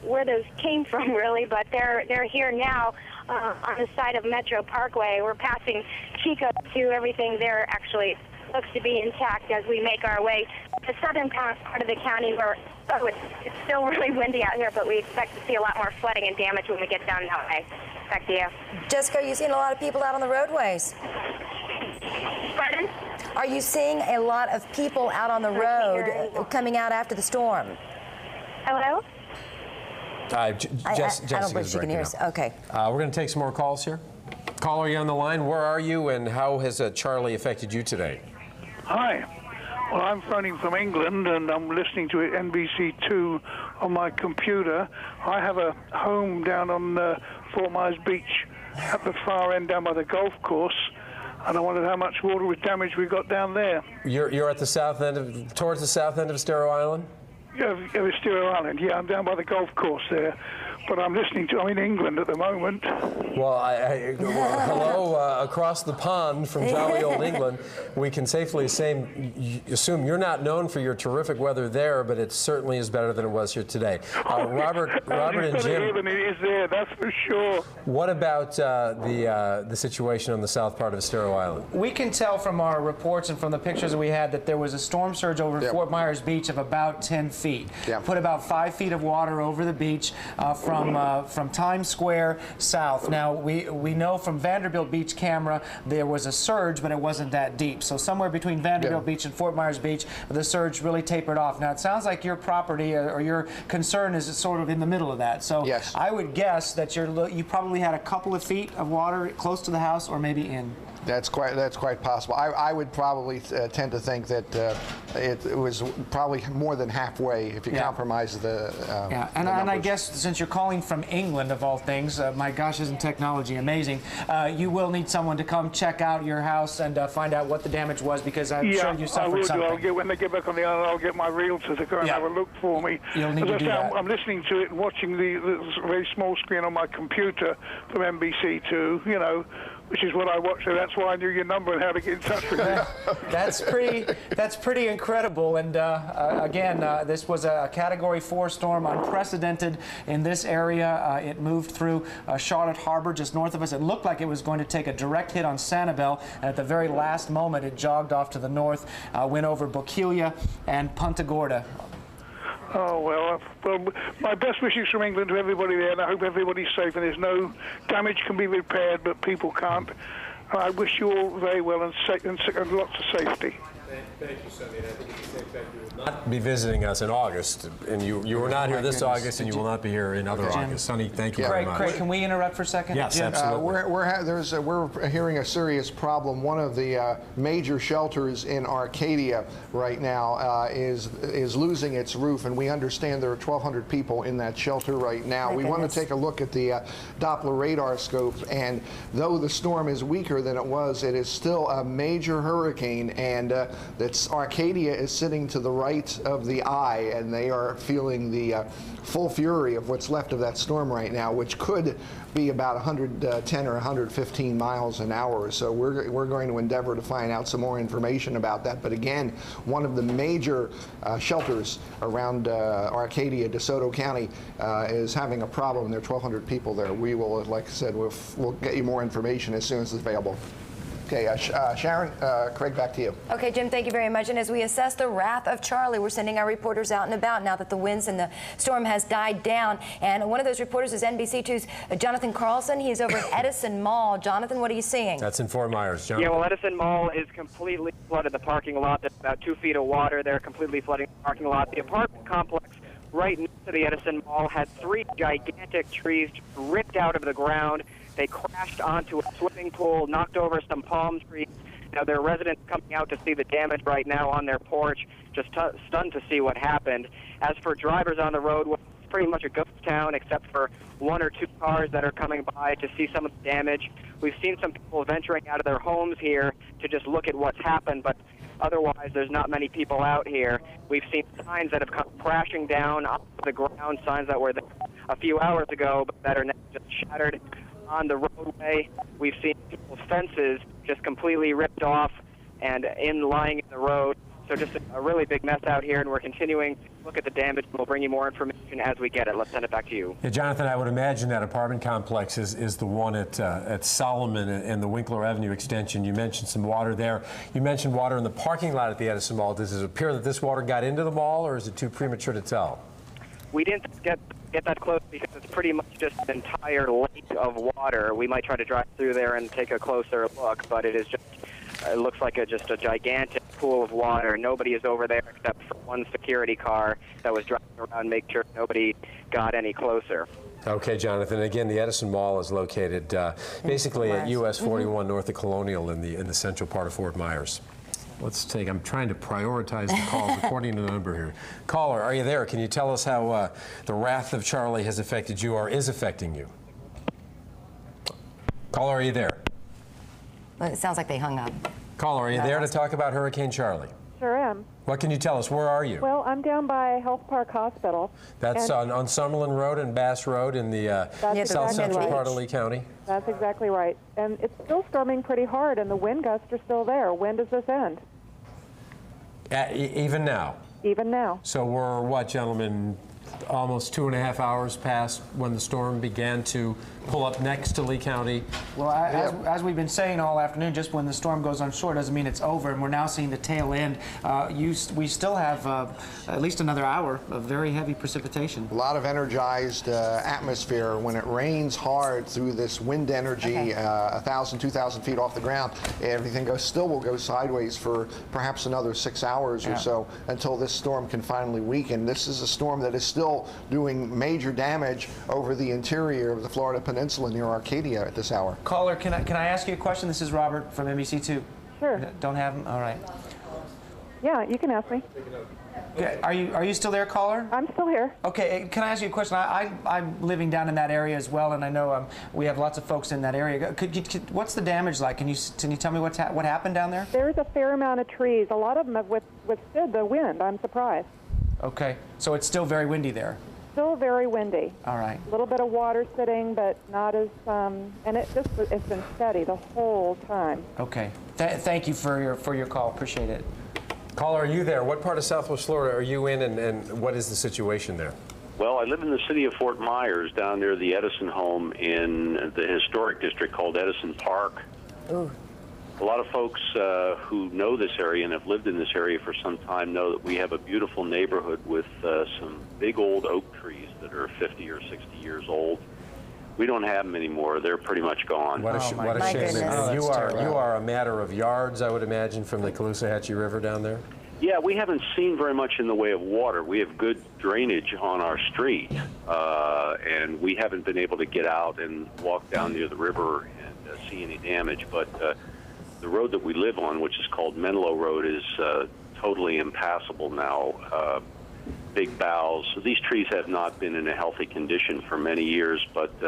where those came from, really, but they're here now on the side of Metro Parkway. We're passing Chico to everything there actually looks to be intact as we make our way to the southern part of the county where it's still really windy out here, but we expect to see a lot more flooding and damage when we get down that way. Back to you. Jessica, are you seeing a lot of people out on the roadways? Pardon? Are you seeing a lot of people out on the road coming out after the storm? Hello? I don't believe she can hear us. Okay. We're going to take some more calls here. Caller, you on the line? Where are you, and how has Charley affected you today? Hi. Well, I'm phoning from England, and I'm listening to NBC2 on my computer. I have a home down on Fort Myers Beach at the far end down by the golf course, and I wondered how much water with damage we got down there. You're at the south end towards the south end of Estero Island? Yeah, Estero Island. Yeah, I'm down by the golf course there. But I'm in England at the moment. Well, hello, across the pond from jolly old England. We can safely assume you're not known for your terrific weather there, but it certainly is better than it was here today. Robert and Jim. Here than it is there, that's for sure. What about the situation on the south part of Estero Island? We can tell from our reports and from the pictures that we had that there was a storm surge over Fort Myers Beach of about 10 feet. Put about 5 feet of water over the beach from Times Square south. Now, we know from Vanderbilt Beach camera there was a surge, but it wasn't that deep. So somewhere between Vanderbilt Beach and Fort Myers Beach, the surge really tapered off. Now, it sounds like your property or your concern is sort of in the middle of that. So I would guess that you probably had a couple of feet of water close to the house or maybe in. That's quite possible. I would probably tend to think that it was probably more than halfway if you compromise the and I guess since you're calling from England of all things, my gosh, isn't technology amazing? You will need someone to come check out your house and find out what the damage was, because I'm sure you suffered something. When they get back on the island, I'll get my realtor to go and have a look for me. You'll need to do that. I'm listening to it and watching the very small screen on my computer from NBC2, you know, which is what I watch, so that's why I knew your number and how to get in touch with you. That's pretty incredible. And again, this was a Category 4 storm, unprecedented in this area. It moved through Charlotte Harbor, just north of us. It looked like it was going to take a direct hit on Sanibel, and at the very last moment, it jogged off to the north, went over Bokeelia and Punta Gorda. Oh, well, my best wishes from England to everybody there, and I hope everybody's safe, and there's no damage can be repaired, but people can't. I wish you all very well and lots of safety. Thank you, Sonny. I think it's safe that you will not be visiting us in August, and you were not here this August, and you will not be here in other August. Sonny, thank you very much. Craig, can we interrupt for a second? Yes, absolutely. We're hearing a serious problem. One of the major shelters in Arcadia right now is losing its roof, and we understand there are 1,200 people in that shelter right now. We want to take a look at the Doppler radar scope, and though the storm is weaker than it is still a major hurricane, and Arcadia is sitting to the right of the eye, and they are feeling the full fury of what's left of that storm right now, which could be about 110 or 115 miles an hour. So we're going to endeavor to find out some more information about that. But again, one of the major shelters around Arcadia, DeSoto County, is having a problem. There are 1,200 people there. We will, like I said, we'll get you more information as soon as it's available. Okay, Sharon, Craig, back to you. Okay, Jim, thank you very much. And as we assess the wrath of Charley, we're sending our reporters out and about now that the winds and the storm has died down. And one of those reporters is NBC2's Jonathan Carlson. He's over at Edison Mall. Jonathan, what are you seeing? That's in Fort Myers. Jonathan. Yeah, well, Edison Mall is completely flooded. The parking lot, there's about 2 feet of water there, completely flooding the parking lot. The apartment complex right next to the Edison Mall had 3 gigantic trees ripped out of the ground. They crashed onto a swimming pool, knocked over some palm trees. Now, there are residents coming out to see the damage right now on their porch, just stunned to see what happened. As for drivers on the road, well, it's pretty much a ghost town except for 1 or 2 cars that are coming by to see some of the damage. We've seen some people venturing out of their homes here to just look at what's happened, but otherwise there's not many people out here. We've seen signs that have come crashing down off the ground, signs that were there a few hours ago but that are now just shattered on the roadway. We've seen people's fences just completely ripped off and lying in the road. So just a really big mess out here, and we're continuing to look at the damage. We'll bring you more information as we get it. Let's send it back to you. Yeah, Jonathan, I would imagine that apartment complex is the one at Solomon and the Winkler Avenue extension. You mentioned some water there. You mentioned water in the parking lot at the Edison Mall. Does it appear that this water got into the mall, or is it too premature to tell? We didn't get that close because it's pretty much just an entire lake of water. We might try to drive through there and take a closer look, but it looks like just a gigantic pool of water. Nobody is over there except for one security car that was driving around, make sure nobody got any closer. Okay, Jonathan. Again, the Edison Mall is located basically at US 41 north of Colonial in the central part of Fort Myers. I'm trying to prioritize the calls according to the number here. Caller, are you there? Can you tell us how the wrath of Charley has affected you or is affecting you? Caller, are you there? Well, it sounds like they hung up. Caller, are you there to talk about Hurricane Charley? Sure am. What can you tell us? Where are you? Well, I'm down by Health Park Hospital. That's on Summerlin Road and Bass Road in the south central part of Lee County. That's exactly right. And it's still storming pretty hard, and the wind gusts are still there. When does this end? Even now? Even now. So we're, what, gentlemen, almost 2.5 hours past when the storm began to pull up next to Lee County. Well, as we've been saying all afternoon, just when the storm goes on shore doesn't mean it's over, and we're now seeing the tail end. We still have at least another hour of very heavy precipitation. A lot of energized atmosphere. When it rains hard through this wind energy, 1,000, 2,000 feet off the ground, everything will go sideways for perhaps another 6 hours or so until this storm can finally weaken. This is a storm that is still doing major damage over the interior of the Florida Peninsula near Arcadia at this hour. Caller, can I ask you a question? This is Robert from NBC2. Sure. Don't have him? All right. Yeah, you can ask me. Okay. Are you still there, caller? I'm still here. Okay, can I ask you a question? I'm living down in that area as well, and I know we have lots of folks in that area. What's the damage like? Can you tell me what happened down there? There's a fair amount of trees. A lot of them have withstood the wind. I'm surprised. Okay, so it's still very windy there. Still very windy. All right. A little bit of water sitting, but not as, and it's been steady the whole time. Okay. Thank you for your call. Appreciate it. Caller, are you there? What part of Southwest Florida are you in, and what is the situation there? Well, I live in the city of Fort Myers, down near the Edison home in the historic district called Edison Park. Ooh. A lot of folks who know this area and have lived in this area for some time know that we have a beautiful neighborhood with some big old oak trees that are 50 or 60 years old. We don't have them anymore. They're pretty much gone. What a shame. And you are a matter of yards, I would imagine, from the Caloosahatchee River down there? Yeah, we haven't seen very much in the way of water. We have good drainage on our street, and we haven't been able to get out and walk down near the river and see any damage. But the road that we live on, which is called Menlo Road, is totally impassable now. Big boughs. So these trees have not been in a healthy condition for many years, but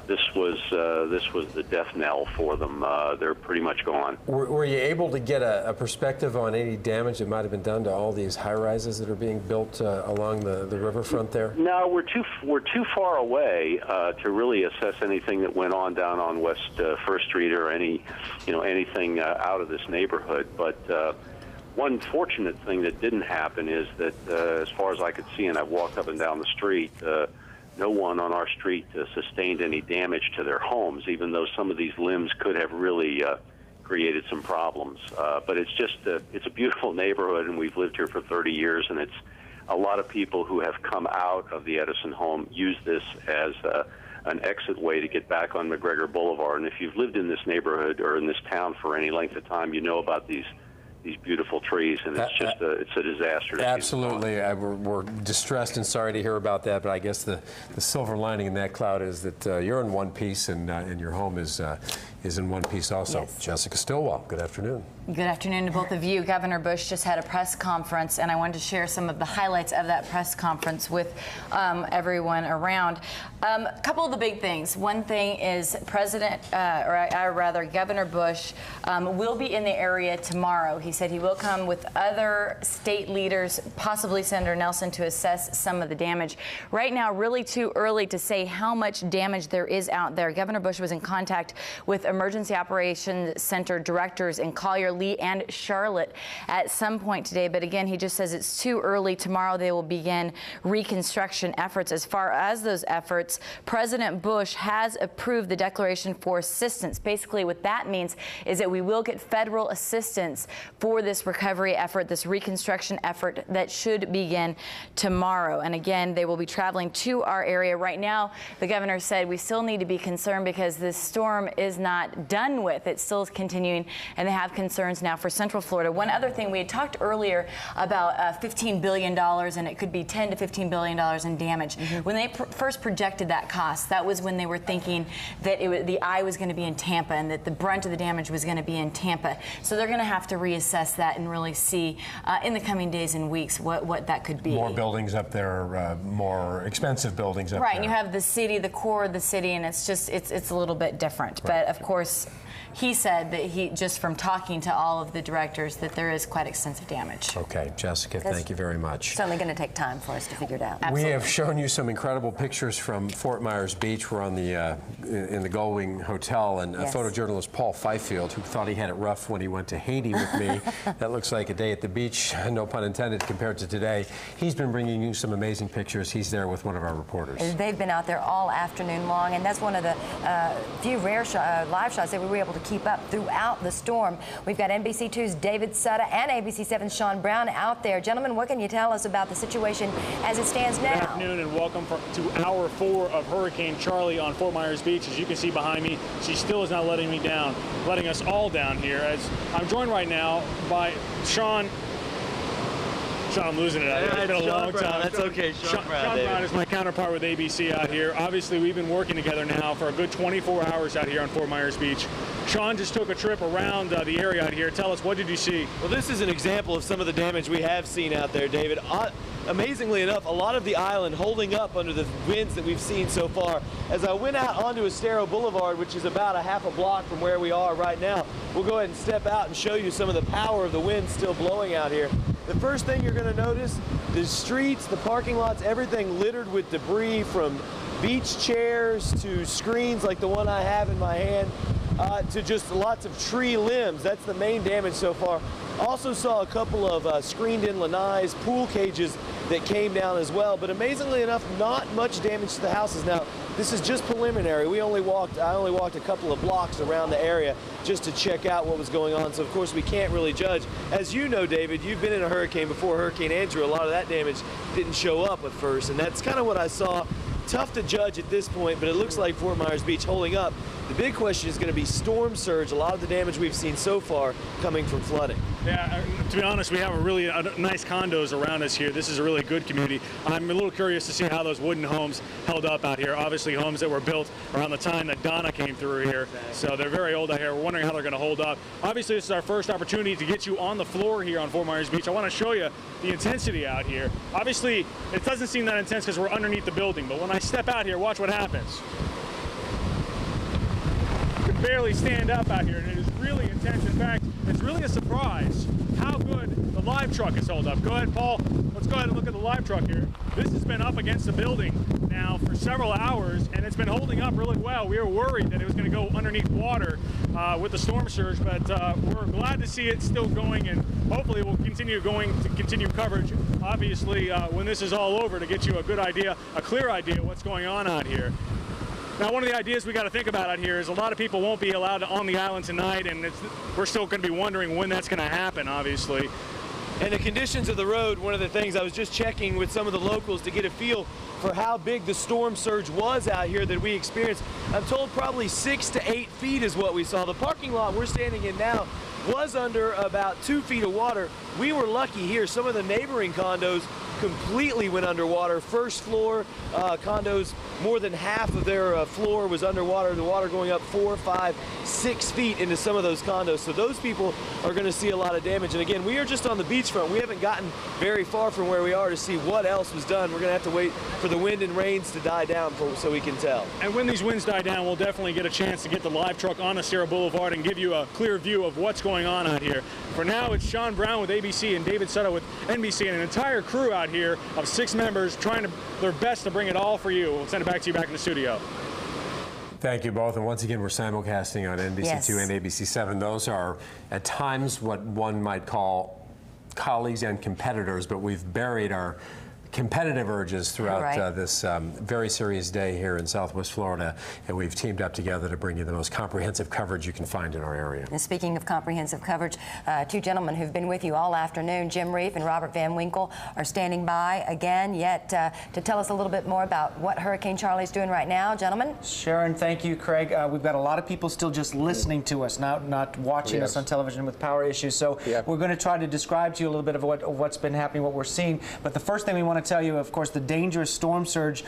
this was the death knell for them. They're pretty much gone. Were you able to get a perspective on any damage that might have been done to all these high-rises that are being built along the riverfront there? No, we're too far away to really assess anything that went on down on West First Street or anything out of this neighborhood. But one fortunate thing that didn't happen is that, as far as I could see, and I've walked up and down the street, no one on our street sustained any damage to their homes, even though some of these limbs could have really created some problems. But it's just it's a beautiful neighborhood, and we've lived here for 30 years, and it's a lot of people who have come out of the Edison home use this as an exit way to get back on McGregor Boulevard. And if you've lived in this neighborhood or in this town for any length of time, you know about these beautiful trees, and it's just it's a disaster. Absolutely. We're distressed and sorry to hear about that, but I guess the silver lining in that cloud is that you're in one piece, and your home is in one piece also. Yes. Jessica Stillwell, good afternoon. Good afternoon to both of you. Governor Bush just had a press conference, and I wanted to share some of the highlights of that press conference with everyone around. A couple of the big things. One thing is Governor Bush will be in the area tomorrow. He said he will come with other state leaders, possibly Senator Nelson, to assess some of the damage. Right now, really too early to say how much damage there is out there. Governor Bush was in contact with Emergency Operations Center directors in Collier, Lee, and Charlotte at some point today. But again, he just says it's too early. Tomorrow they will begin reconstruction efforts. As far as those efforts, President Bush has approved the declaration for assistance. Basically, what that means is that we will get federal assistance for this recovery effort, this reconstruction effort that should begin tomorrow. And again, they will be traveling to our area. Right now, the governor said we still need to be concerned because this storm is not done with. It still is continuing, and they have concerns now for Central Florida. One other thing, we had talked earlier about $15 billion, and it could be $10 to $15 billion in damage. When they first projected that cost, that was when they were thinking that the eye was going to be in Tampa and that the brunt of the damage was going to be in Tampa. So they're going to have to reassess that and really see in the coming days and weeks what that could be. More buildings up there, more expensive buildings up there. Right, and you have the city, the core of the city, and it's just it's a little bit different. Right. But of course, he said that just from talking to all of the directors, that there is quite extensive damage. Okay, Jessica, thank you very much. It's only going to take time for us to figure it out. We have shown you some incredible pictures from Fort Myers Beach. We're on the in the Gullwing Hotel, and photojournalist Paul Fifield, who thought he had it rough when he went to Haiti with me. That looks like a day at the beach, no pun intended, compared to today. He's been bringing you some amazing pictures. He's there with one of our reporters. They've been out there all afternoon long, and that's one of the few rare live shots that we were able to keep up throughout the storm. We've got NBC2's David Sutta and ABC7's Sean Brown out there. Gentlemen, what can you tell us about the situation as it stands now? Good afternoon and welcome to hour 4 of Hurricane Charley on Fort Myers Beach. As you can see behind me, she still is not letting me down, letting us all down here. As I'm joined right now by Sean. Sean, I'm losing it out here. It's been a long time. That's okay. Sean Brown is my counterpart with ABC out here. Obviously, we've been working together now for a good 24 hours out here on Fort Myers Beach. Sean just took a trip around the area out here. Tell us, what did you see? Well, this is an example of some of the damage we have seen out there, David. Amazingly enough, a lot of the island holding up under the winds that we've seen so far. As I went out onto Estero Boulevard, which is about a half a block from where we are right now, we'll go ahead and step out and show you some of the power of the wind still blowing out here. The first thing you're going to notice, the streets, the parking lots, everything littered with debris, from beach chairs to screens like the one I have in my hand, to just lots of tree limbs. That's the main damage so far. Also saw a couple of screened-in lanais, pool cages that came down as well, but amazingly enough, not much damage to the houses. Now, this is just preliminary. I only walked a couple of blocks around the area just to check out what was going on, so of course we can't really judge. As you know, David, you've been in a hurricane before, Hurricane Andrew. A lot of that damage didn't show up at first, and that's kind of what I saw. Tough to judge at this point, but it looks like Fort Myers Beach holding up. The big question is going to be storm surge. A lot of the damage we've seen so far coming from flooding. Yeah, to be honest, we have a really nice condos around us here. This is a really good community. I'm a little curious to see how those wooden homes held up out here. Obviously, homes that were built around the time that Donna came through here. So they're very old out here. We're wondering how they're going to hold up. Obviously, this is our first opportunity to get you on the floor here on Fort Myers Beach. I want to show you the intensity out here. Obviously, it doesn't seem that intense because we're underneath the building, but when I step out here, watch what happens. You can barely stand up out here, and it is really intense. In fact, it's really a surprise how good the live truck has held up. Go ahead, Paul. Let's go ahead and look at the live truck here. This has been up against the building now for several hours, and it's been holding up really well. We were worried that it was going to go underneath water with the storm surge, but we're glad to see it still going, and hopefully we'll continue coverage, obviously, when this is all over, to get you a good idea, a clear idea of what's going on out here. Now, one of the ideas we got to think about out here is a lot of people won't be allowed on the island tonight, and we're still going to be wondering when that's going to happen, obviously. And the conditions of the road, one of the things I was just checking with some of the locals to get a feel for how big the storm surge was out here that we experienced. I'm told probably 6 to 8 feet is what we saw. The parking lot we're standing in now was under about 2 feet of water. We were lucky here. Some of the neighboring condos completely went underwater. First floor condos, more than half of their floor was underwater. The water going up 4, 5, 6 feet into some of those condos. So those people are going to see a lot of damage. And again, we are just on the beachfront. We haven't gotten very far from where we are to see what else was done. We're going to have to wait for the wind and rains to die down so we can tell. And when these winds die down, we'll definitely get a chance to get the live truck on Estero Boulevard and give you a clear view of what's going on out here. For now, it's Sean Brown with ABC and David Sutter with NBC, and an entire crew out here of 6 members trying their best to bring it all for you. We'll send it back to you back in the studio. Thank you both. And once again, we're simulcasting on NBC2 and ABC7. Those are at times what one might call colleagues and competitors, but we've buried our competitive urges throughout this very serious day here in Southwest Florida, and we've teamed up together to bring you the most comprehensive coverage you can find in our area. And speaking of comprehensive coverage, 2 gentlemen who've been with you all afternoon, Jim Reef and Robert Van Winkle, are standing by again yet to tell us a little bit more about what Hurricane Charley's doing right now. Gentlemen? Sharon, thank you, Craig. We've got a lot of people still just listening to us, not watching us on television with power issues. So we're going to try to describe to you a little bit of what's been happening, what we're seeing. But the first thing we want to tell you, of course, the dangerous storm surge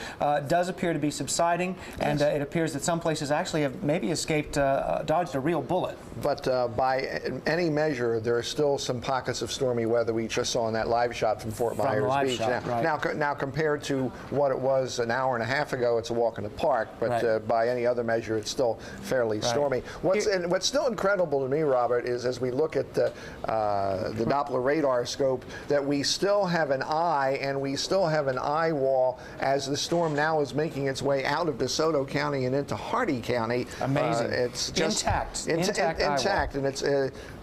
does appear to be subsiding, and it appears that some places actually have maybe escaped, dodged a real bullet. But by any measure, there are still some pockets of stormy weather we just saw in that live shot from Fort Myers Beach. Now, compared to what it was an hour and a half ago, it's a walk in the park, but by any other measure, it's still fairly stormy. What's still incredible to me, Robert, is as we look at the Doppler radar scope, that we still have an eye, and we still have an eye wall as the storm now is making its way out of DeSoto County and into Hardee County. Amazing. It's just intact, and it's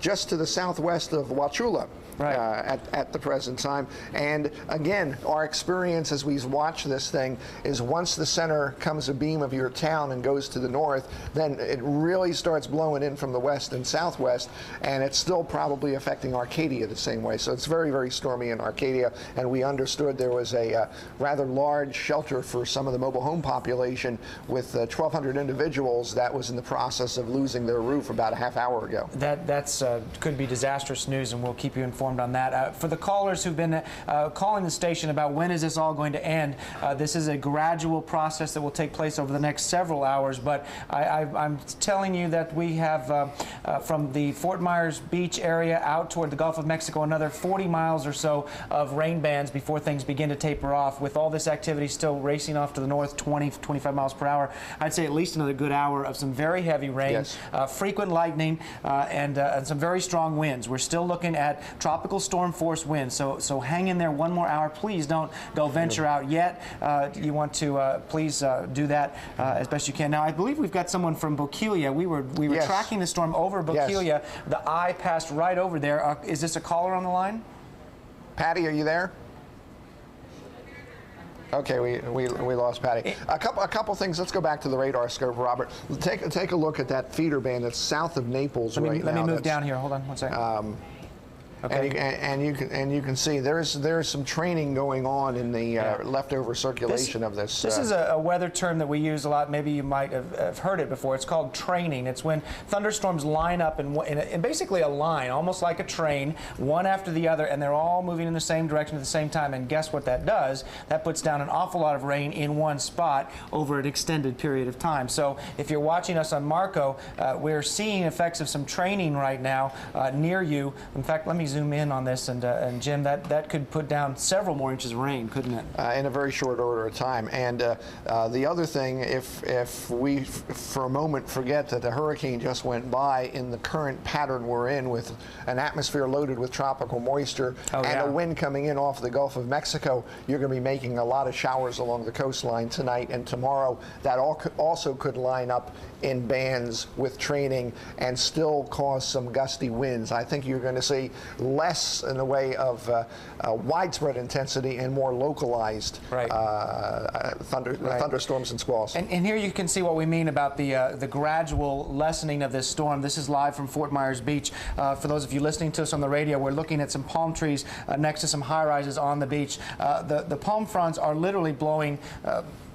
just to the southwest of Wauchula. At the present time. And again, our experience as we watch this thing is once the center comes a beam of your town and goes to the north, then it really starts blowing in from the west and southwest, and it's still probably affecting Arcadia the same way. So it's very, very stormy in Arcadia, and we understood there was a rather large shelter for some of the mobile home population with 1,200 individuals that was in the process of losing their roof about a half hour ago. That's could be disastrous news, and we'll keep you informed informed on that. For the callers who've been calling the station about when is this all going to end, this is a gradual process that will take place over the next several hours, but I'm telling you that we have from the Fort Myers Beach area out toward the Gulf of Mexico another 40 miles or so of rain bands before things begin to taper off. With all this activity still racing off to the north, 20, 25 miles per hour, I'd say at least another good hour of some very heavy rain, yes. Frequent lightning, and some very strong winds. We're still looking at tropical storm force winds, so hang in there one more hour. Please don't go venture out yet. You want to please do that as best you can. Now, I believe we've got someone from Bokeelia. We were yes. tracking the storm over Bokeelia. Yes. The eye passed right over there. Is this a caller on the line? Patty, are you there? Okay, we lost Patty. A couple things. Let's go back to the radar scope, Robert. Take a look at that feeder band that's south of Naples right now. Let me move down here. Hold on one second. Okay. And you can see there's some training going on in the leftover circulation of this. This is a weather term that we use a lot. Maybe you might have heard it before. It's called training. It's when thunderstorms line up in basically a line, almost like a train, one after the other, and they're all moving in the same direction at the same time. And guess what that does? That puts down an awful lot of rain in one spot over an extended period of time. So if you're watching us on Marco, we're seeing effects of some training right now near you. In fact, let me zoom in on this, and Jim, that could put down several more inches of rain, couldn't it? In a very short order of time. And the other thing, if we for a moment forget that the hurricane just went by in the current pattern we're in, with an atmosphere loaded with tropical moisture and a wind coming in off the Gulf of Mexico, you're going to be making a lot of showers along the coastline tonight and tomorrow. That also could line up in bands with training and still cause some gusty winds. I think you're going to see less in the way of widespread intensity and more localized thunderstorms and squalls. And here you can see what we mean about the gradual lessening of this storm. This is live from Fort Myers Beach. For those of you listening to us on the radio, we're looking at some palm trees next to some high-rises on the beach. The palm fronds are literally blowing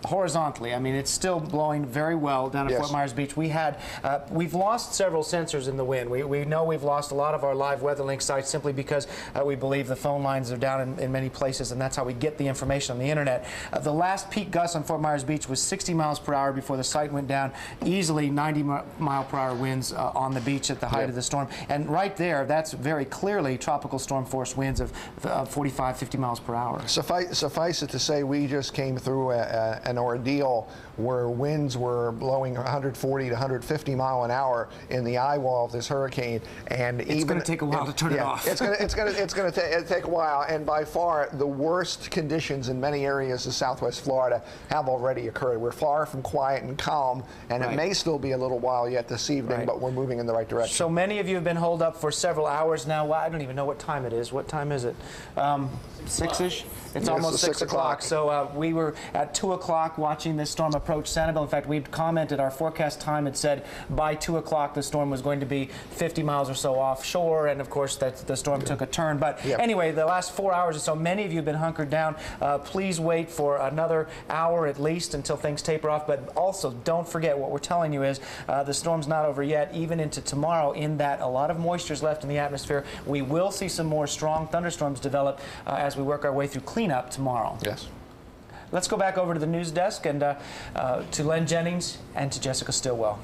horizontally. I mean, it's still blowing very well down at Fort Myers Beach. We've lost several sensors in the wind. We know we've lost a lot of our live weather link sites simply because we believe the phone lines are down in many places, and that's how we get the information on the internet. The last peak gust on Fort Myers Beach was 60 miles per hour before the site went down. Easily 90 mile per hour winds on the beach at the height of the storm. And right there, that's very clearly tropical storm force winds of 45, 50 miles per hour. Suffice it to say, we just came through an ordeal where winds were blowing 140 to 150 mile an hour in the eye wall of this hurricane, and it's going to take a while to turn it off. It's going to take a while, and by far the worst conditions in many areas of Southwest Florida have already occurred. We're far from quiet and calm, and it may still be a little while yet this evening, but we're moving in the right direction. So many of you have been holed up for several hours now. Well, I don't even know what time it is. What time is it? 6-ish? It's almost 6 o'clock. So we were at 2 o'clock watching this storm approach Sanibel. In fact, we'd commented, our forecast time had said by 2 o'clock the storm was going to be 50 miles or so offshore, and of course that the storm took a turn. But anyway, the last 4 hours or so, many of you have been hunkered down. Please wait for another hour at least until things taper off. But also, don't forget, what we're telling you is the storm's not over yet, even into tomorrow, in that a lot of moisture is left in the atmosphere. We will see some more strong thunderstorms develop as we work our way through cleanup tomorrow. Yes. Let's go back over to the news desk and to Len Jennings and to Jessica Stillwell.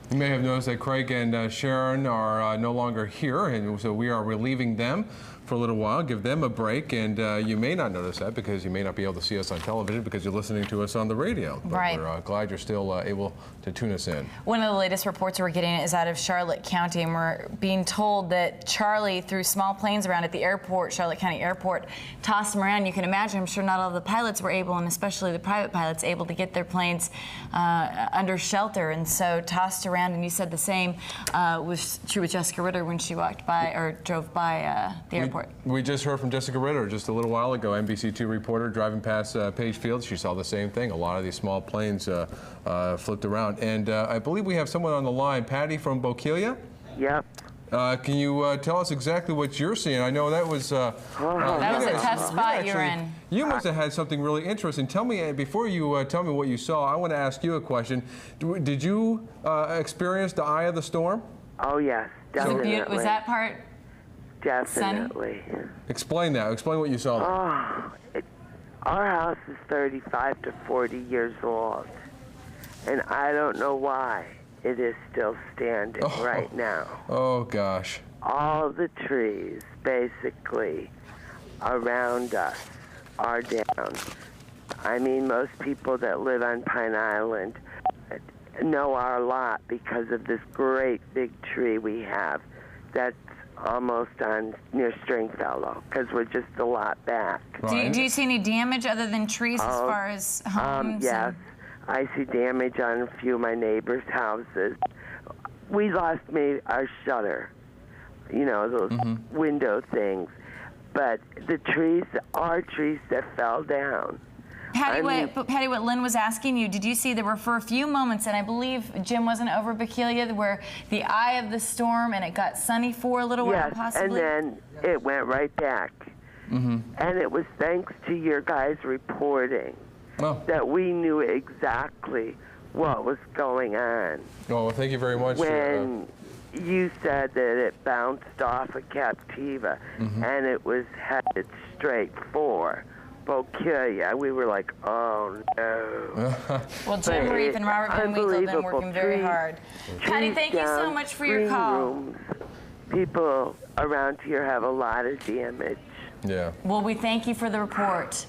You may have noticed that Craig and Sharon are no longer here, and so we are relieving them for a little while, give them a break, and you may not notice that because you may not be able to see us on television because you're listening to us on the radio. But we're glad you're still able to tune us in. One of the latest reports we're getting is out of Charlotte County, and we're being told that Charley threw small planes around at the airport, Charlotte County Airport, tossed them around. You can imagine, I'm sure not all the pilots were able, and especially the private pilots, able to get their planes under shelter, and so tossed around. And you said the same was true with Jessica Ritter when she walked by or drove by the airport. We just heard from Jessica Ritter just a little while ago, NBC2 reporter driving past Page Field. She saw the same thing. A lot of these small planes flipped around. And I believe we have someone on the line, Patty from Bokeelia? Yep. Can you tell us exactly what you're seeing? I know that was... that was a tough spot you're in. You must have had something really interesting. Tell me, before you tell me what you saw, I want to ask you a question. Did you experience the eye of the storm? Oh, yes, definitely. Was that part Definitely. Explain that. Explain what you saw. Our house is 35 to 40 years old, and I don't know why it is still standing right now. Oh, gosh. All the trees, basically, around us are down. I mean, most people that live on Pine Island know our lot because of this great big tree we have that's almost on near Stringfellow, because we're just a lot back. Do you see any damage other than trees as far as homes? Yes, I see damage on a few of my neighbors' houses. We lost our shutter, you know, those window things. But the trees are trees that fell down. Patty, what Lynn was asking you, did you see there were for a few moments, and I believe Jim wasn't over Bequelia, where the eye of the storm and it got sunny for a little while, possibly? And then it went right back. And it was thanks to your guys' reporting that we knew exactly what was going on. Oh, well, thank you very much. When you said that it bounced off of Captiva and it was headed straight for Bequelia, we were like, oh no. Well, Jim Reeve and Robert Van Winkle have been working very hard. Patty, thank you so much for your call. People around here have a lot of damage. Yeah. Well, we thank you for the report.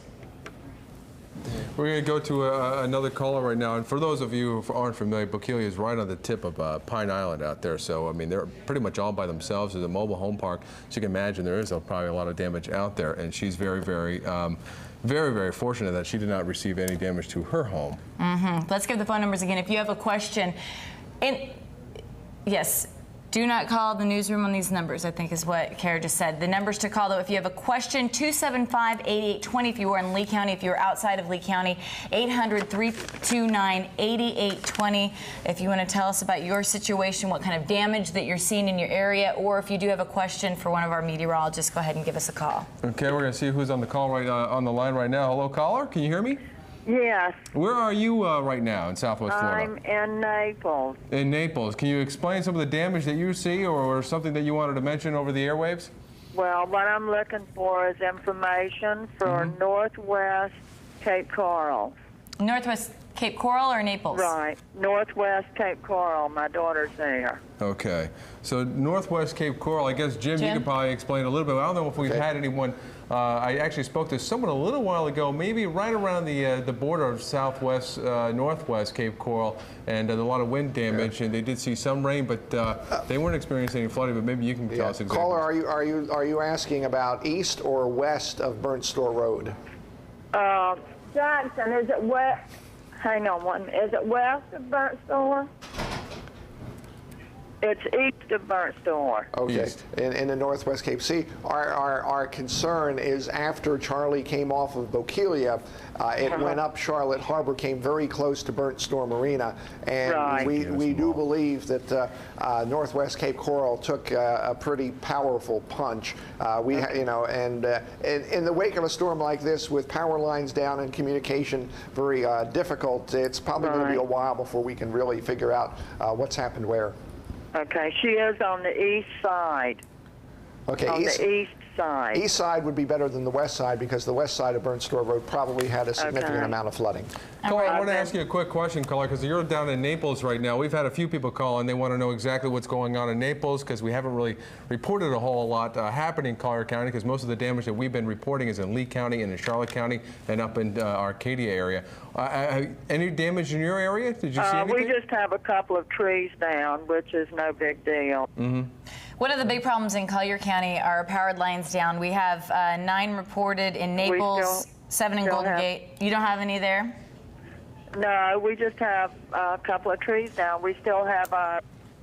We're going to go to another caller right now. And for those of you who aren't familiar, Bequelia is right on the tip of Pine Island out there. So, I mean, they're pretty much all by themselves. There's a mobile home park. So you can imagine there is probably a lot of damage out there. And she's very, very fortunate that she did not receive any damage to her home. Let's give the phone numbers again. If you have a question, yes, do not call the newsroom on these numbers, I think is what Kara just said. The numbers to call, though, if you have a question, 275-8820 if you are in Lee County. If you're outside of Lee County, 800-329-8820. If you want to tell us about your situation, what kind of damage that you're seeing in your area, or if you do have a question for one of our meteorologists, go ahead and give us a call. Okay, we're going to see who's on the call on the line right now. Hello, caller. Can you hear me? Yes. Where are you right now in Southwest Florida? I'm in Naples. In Naples. Can you explain some of the damage that you see or something that you wanted to mention over the airwaves? Well, what I'm looking for is information for Northwest Cape Coral. Northwest Cape Coral or Naples? Right. Northwest Cape Coral. My daughter's there. Okay. So Northwest Cape Coral, I guess, Jim, you could probably explain a little bit. I don't know if we've had anyone. I actually spoke to someone a little while ago, maybe right around the border of Southwest, Northwest Cape Coral, and a lot of wind damage, and they did see some rain, but they weren't experiencing any flooding. But maybe you can tell us exactly. Caller, are you asking about east or west of Burnt Store Road? Johnson, is it west? Hang on one minute. Is it west of Burnt Store? It's east of Burnt Store. Okay, in the Northwest Cape. See, our concern is after Charley came off of Bequelia, it went up Charlotte Harbor, came very close to Burnt Store Marina, and we do believe that Northwest Cape Coral took a pretty powerful punch. You know, and in the wake of a storm like this, with power lines down and communication very difficult, it's probably going to be a while before we can really figure out what's happened where. Okay, she is on the east side. Okay, on the east side. East side would be better than the west side because the west side of Burnt Store Road probably had a significant amount of flooding. Caller, I want to ask you a quick question, caller, because you're down in Naples right now. We've had a few people call, and they want to know exactly what's going on in Naples because we haven't really reported a whole lot happening in Collier County because most of the damage that we've been reporting is in Lee County and in Charlotte County and up in Arcadia area. Any damage in your area? Did you see anything? We just have a couple of trees down, which is no big deal. One of the big problems in Collier County are powered lines down. We have 9 reported in Naples, 7 in Golden Gate. You don't have any there? No, we just have a couple of trees down. We still have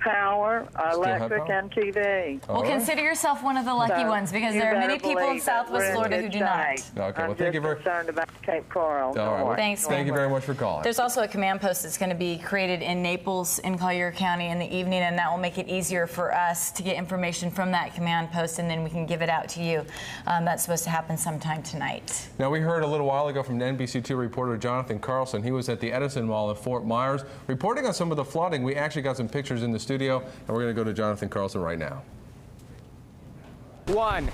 power, electric, and TV. Well, consider yourself one of the lucky ones because there are many people in Southwest Florida who do not. Okay, well, thank you very much. I'm concerned about Cape Coral. All right. Thanks. Thank you very much for calling. There's also a command post that's going to be created in Naples in Collier County in the evening, and that will make it easier for us to get information from that command post, and then we can give it out to you. That's supposed to happen sometime tonight. Now, we heard a little while ago from NBC2 reporter Jonathan Carlson. He was at the Edison Mall in Fort Myers reporting on some of the flooding. We actually got some pictures in the studio, and we're going to go to Jonathan Carlson right now. 1.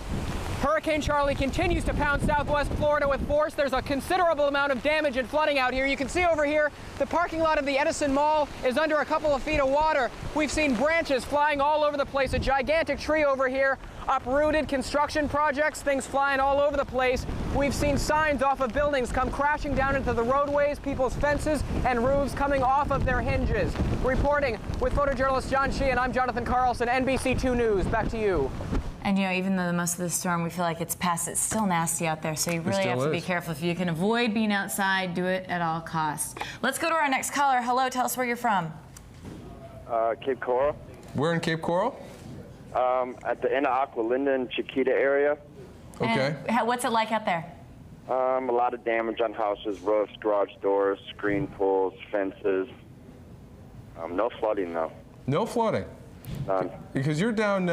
Hurricane Charley continues to pound southwest Florida with force. There's a considerable amount of damage and flooding out here. You can see over here, the parking lot of the Edison Mall is under a couple of feet of water. We've seen branches flying all over the place. A gigantic tree over here, uprooted construction projects, things flying all over the place. We've seen signs off of buildings come crashing down into the roadways, people's fences and roofs coming off of their hinges. Reporting with photojournalist John Sheehan, I'm Jonathan Carlson, NBC2 News. Back to you. And you know, even though most of the storm, we feel like it's past, it's still nasty out there. So you really have to be careful. If you can avoid being outside, do it at all costs. Let's go to our next caller. Hello, tell us where you're from. Cape Coral. Where in Cape Coral? At the end of Aqua Linda and Chiquita area. Okay. And what's it like out there? A lot of damage on houses, roofs, garage doors, screen pulls, fences. No flooding, though. No flooding? None. Because you're down,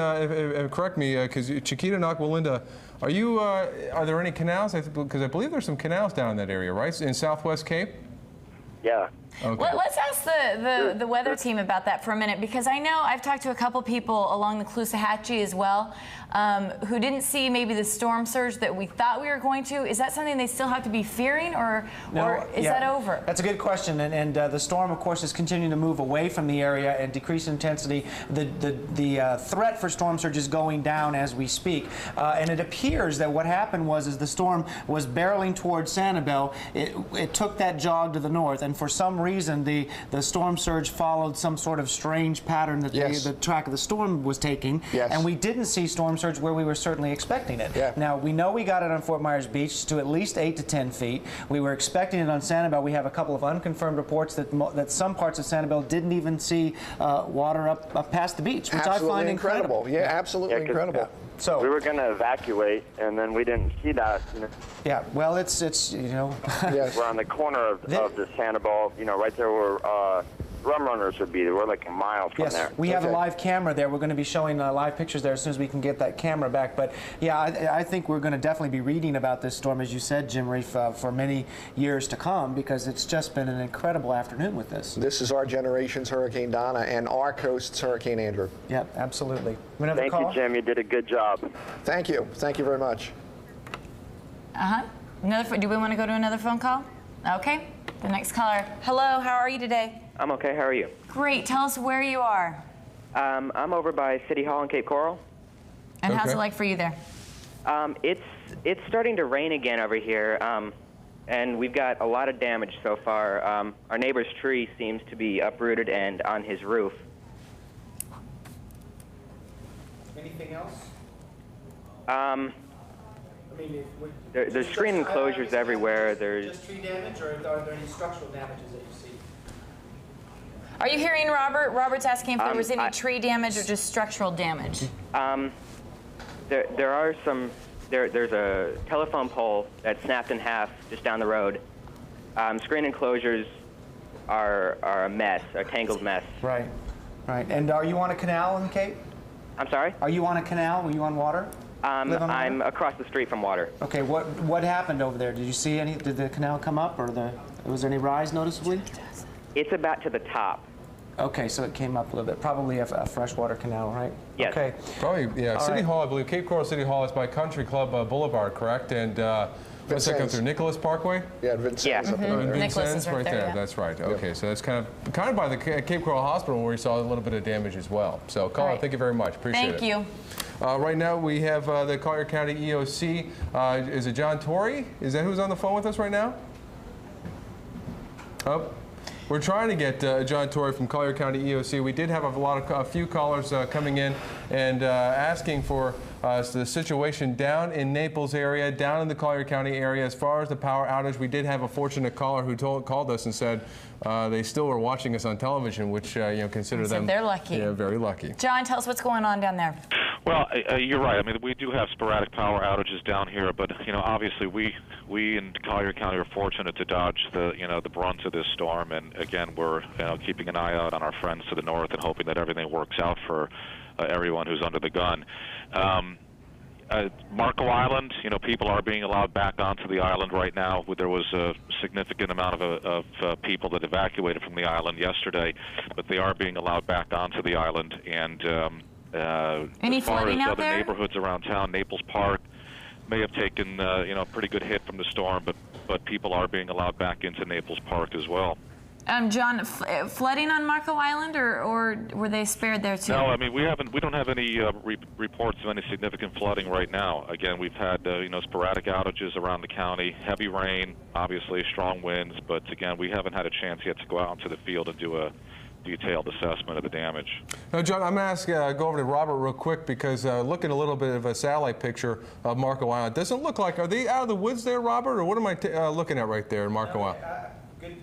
correct me, because Chiquita and Aqua Linda, are you, are there any canals? Because I believe there's some canals down in that area, right? In Southwest Cape? Yeah. Okay. Let's ask the weather team about that for a minute, because I know I've talked to a couple people along the Caloosahatchee as well who didn't see maybe the storm surge that we thought we were going to. Is that something they still have to be fearing, or is that over? That's a good question, and the storm, of course, is continuing to move away from the area and decrease intensity. The threat for storm surge is going down as we speak, and it appears that what happened was as the storm was barreling towards Sanibel, it took that jog to the north, and for some reason the storm surge followed some sort of strange pattern that the track of the storm was taking, and we didn't see storm surge where we were certainly expecting it. Now, we know we got it on Fort Myers Beach to at least 8 to 10 feet. We were expecting it on Sanibel. We have a couple of unconfirmed reports that some parts of Sanibel didn't even see water up past the beach, which I find incredible. Yeah, absolutely incredible. So we were going to evacuate, and then we didn't see that. You know. Yeah, well, it's you know. We're on the corner of the Sanibel, you know, right there where Rum Runners would be. We're like a mile from there. We have a live camera there. We're going to be showing live pictures there as soon as we can get that camera back. But yeah, I think we're going to definitely be reading about this storm, as you said, Jim Reef, for many years to come, because it's just been an incredible afternoon with this. This is our generation's Hurricane Donna and our coast's Hurricane Andrew. Yep, absolutely. Thank you, Jim. You did a good job. Thank you. Thank you very much. Do we want to go to another phone call? Okay. The next caller. Hello, how are you today? I'm okay. How are you? Great. Tell us where you are. I'm over by City Hall in Cape Coral. And how's it like for you there? It's starting to rain again over here, and we've got a lot of damage so far. Our neighbor's tree seems to be uprooted and on his roof. Anything else? There's screen enclosures everywhere. There's just tree damage, or are there any structural damages that you see? Are you hearing Robert? Robert's asking if there was any tree damage or just structural damage. There are some. There's a telephone pole that snapped in half just down the road. Screen enclosures are a mess, a tangled mess. Right, right. And are you on a canal in the Cape? I'm sorry? Are you on a canal? Were you on water? I'm across the street from water. Okay, what happened over there? Did you see any? Did the canal come up, or was there any rise noticeably? It's about to the top. Okay, so it came up a little bit. Probably a freshwater canal, right? Yes. Okay. Probably, yeah. All City right. Hall, I believe, Cape Coral City Hall is by Country Club Boulevard, correct? And what's that come through? Nicholas Parkway? Yeah, Vincennes up in there. Vincennes, right there. Yeah. That's right. Okay, so that's kind of by the Cape Coral Hospital where we saw a little bit of damage as well. So, caller, thank you very much. Appreciate it. Thank you. Right now we have the Collier County EOC. Is it John Torrey? Is that who's on the phone with us right now? Oh. We're trying to get John Torrey from Collier County EOC. We did have a few callers coming in and asking for the situation down in Naples area, down in the Collier County area. As far as the power outage, we did have a fortunate caller who called us and said they still were watching us on television, which consider them they're lucky. Yeah, very lucky. John, tell us what's going on down there. Well, you're right. I mean, we do have sporadic power outages down here, but obviously we in Collier County are fortunate to dodge the brunt of this storm, and again, we're keeping an eye out on our friends to the north and hoping that everything works out for everyone who's under the gun. Marco Island, people are being allowed back onto the island right now. There was a significant amount of people that evacuated from the island yesterday, but they are being allowed back onto the island, and Any as far flooding as out other there? neighborhoods around town, Naples Park may have taken a pretty good hit from the storm, but people are being allowed back into Naples Park as well. John, flooding on Marco Island, or were they spared there too? No, I mean we don't have any reports of any significant flooding right now. Again, we've had sporadic outages around the county, heavy rain, obviously strong winds, but again we haven't had a chance yet to go out into the field and do a detailed assessment of the damage. Now, John, I'm going to go over to Robert real quick because looking a little bit of a satellite picture of Marco Island, doesn't look like, are they out of the woods there, Robert, or what am I looking at right there in Marco Island?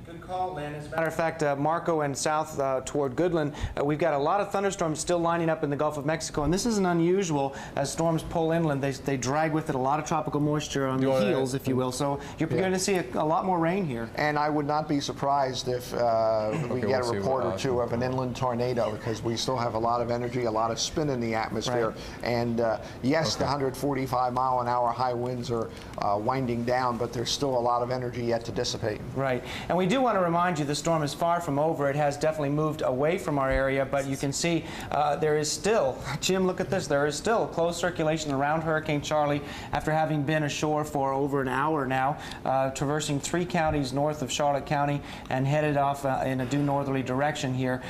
Good call, Lynn. As a matter of fact, Marco and south toward Goodland, we've got a lot of thunderstorms still lining up in the Gulf of Mexico, and this isn't unusual. As storms pull inland, they drag with it a lot of tropical moisture on the heels, if you will. So you're going to see a lot more rain here. And I would not be surprised if we get a report or two of an inland tornado, because we still have a lot of energy, a lot of spin in the atmosphere. Right. And yes, the 145-mile-an-hour high winds are winding down, but there's still a lot of energy yet to dissipate. Right. And we do want to remind you the storm is far from over. It has definitely moved away from our area, but you can see there is still, Jim, look at this, there is still close circulation around Hurricane Charley after having been ashore for over an hour now, traversing 3 counties north of Charlotte County and headed off in a due northerly direction here.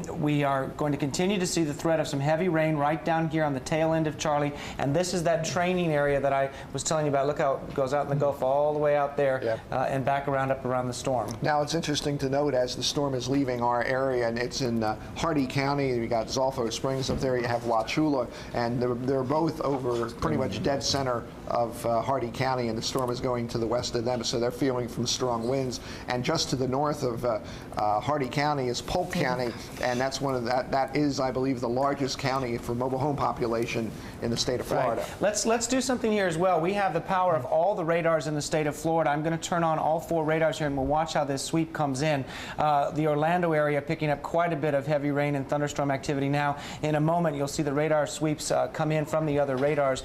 We are going to continue to see the threat of some heavy rain right down here on the tail end of Charley, and this is that training area that I was telling you about. Look how it goes out in the Gulf all the way out there and back around up around the storm. Now, it's interesting to note as the storm is leaving our area, and it's in Hardy County, you got Zolfo Springs up there, you have La Chula, and they're both over pretty much dead center of Hardy County, and the storm is going to the west of them, so they're feeling from strong winds. And just to the north of Hardy County is Polk County, and that's that is, I believe, the largest county for mobile home population in the state of Florida. Right. Let's do something here as well. We have the power of all the radars in the state of Florida. I'm going to turn on all 4 radars here, and we'll watch how this sweep comes in. The Orlando area picking up quite a bit of heavy rain and thunderstorm activity now. In a moment, you'll see the radar sweeps come in from the other radars.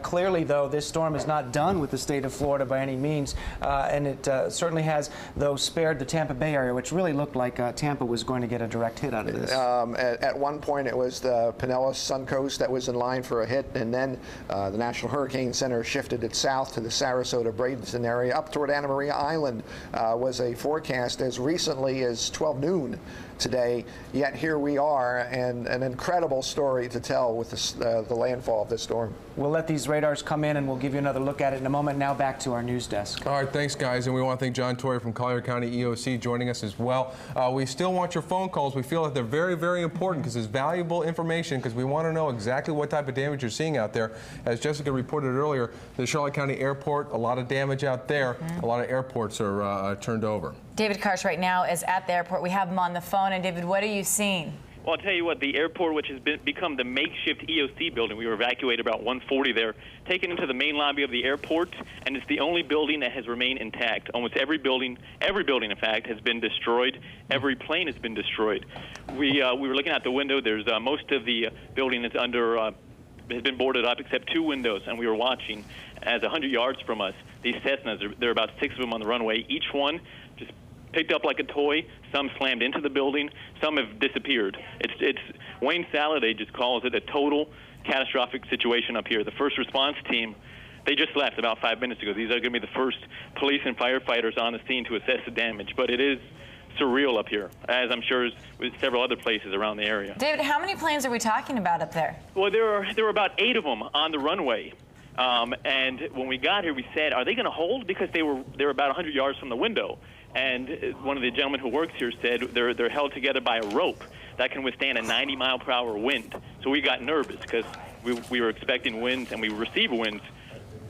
Clearly, though, this storm is not done with the state of Florida by any means, and it certainly has, though, spared the Tampa Bay area, which really looked like Tampa was going to get a direct hit out of this. At one point, it was the Pinellas Suncoast that was in line for a hit, and then the National Hurricane Center shifted it south to the Sarasota-Bradenton area. Up toward Anna Maria Island was a forecast as recently as 12 noon today, yet here we are, and an incredible story to tell with the landfall of this storm. We'll let these radars come in, and we'll give you another look at it in a moment. Now back to our news desk. All right, thanks, guys, and we want to thank John Torrey from Collier County EOC joining us as well. We still want your phone calls. We feel that they're very, very important because it's valuable information, because we want to know exactly what type of damage you're seeing out there. As Jessica reported earlier, the Charlotte County Airport, a lot of damage out there. A lot of airports are turned over. David Karsh right now is at the airport. We have him on the phone. And David, what are you seeing? Well, I'll tell you what, the airport, which has become the makeshift EOC building, we were evacuated about 1:40 there, taken into the main lobby of the airport, and it's the only building that has remained intact. Almost every building, in fact, has been destroyed. Every plane has been destroyed. We were looking out the window. There's most of the building is has been boarded up except 2 windows, and we were watching as 100 yards from us, these Cessnas, there are about 6 of them on the runway, each one just picked up like a toy. Some slammed into the building. Some have disappeared. It's Wayne Saladay just calls it a total catastrophic situation up here. The first response team, they just left about 5 minutes ago. These are going to be the first police and firefighters on the scene to assess the damage. But it is surreal up here, as I'm sure is with several other places around the area. David, how many planes are we talking about up there? Well, there were about 8 of them on the runway. And when we got here, we said, are they going to hold? Because they were about 100 yards from the window. And one of the gentlemen who works here said they're held together by a rope that can withstand a 90-mile-per-hour wind. So we got nervous because we were expecting winds, and we received winds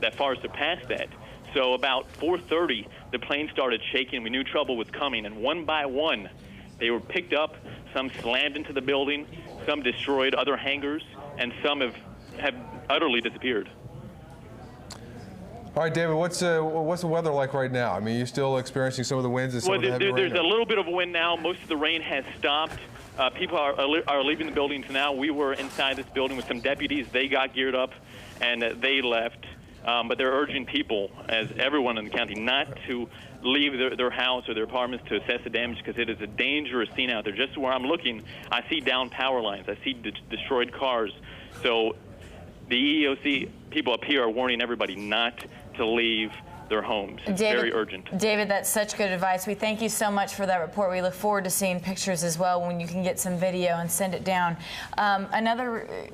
that far surpassed that. So about 4:30, the plane started shaking. We knew trouble was coming, and one by one, they were picked up. Some slammed into the building, some destroyed other hangars, and some have utterly disappeared. All right, David, what's the weather like right now? I mean, you're still experiencing some of the winds and some of the heavy rain? There's a little bit of wind now. Most of the rain has stopped. People are leaving the buildings now. We were inside this building with some deputies. They got geared up, and they left. But they're urging people, as everyone in the county, not to leave their house or their apartments to assess the damage, because it is a dangerous scene out there. Just where I'm looking, I see down power lines. I see destroyed cars. So the EEOC people up here are warning everybody not to leave their homes. It's very urgent. David, that's such good advice. We thank you so much for that report. We look forward to seeing pictures as well when you can get some video and send it down.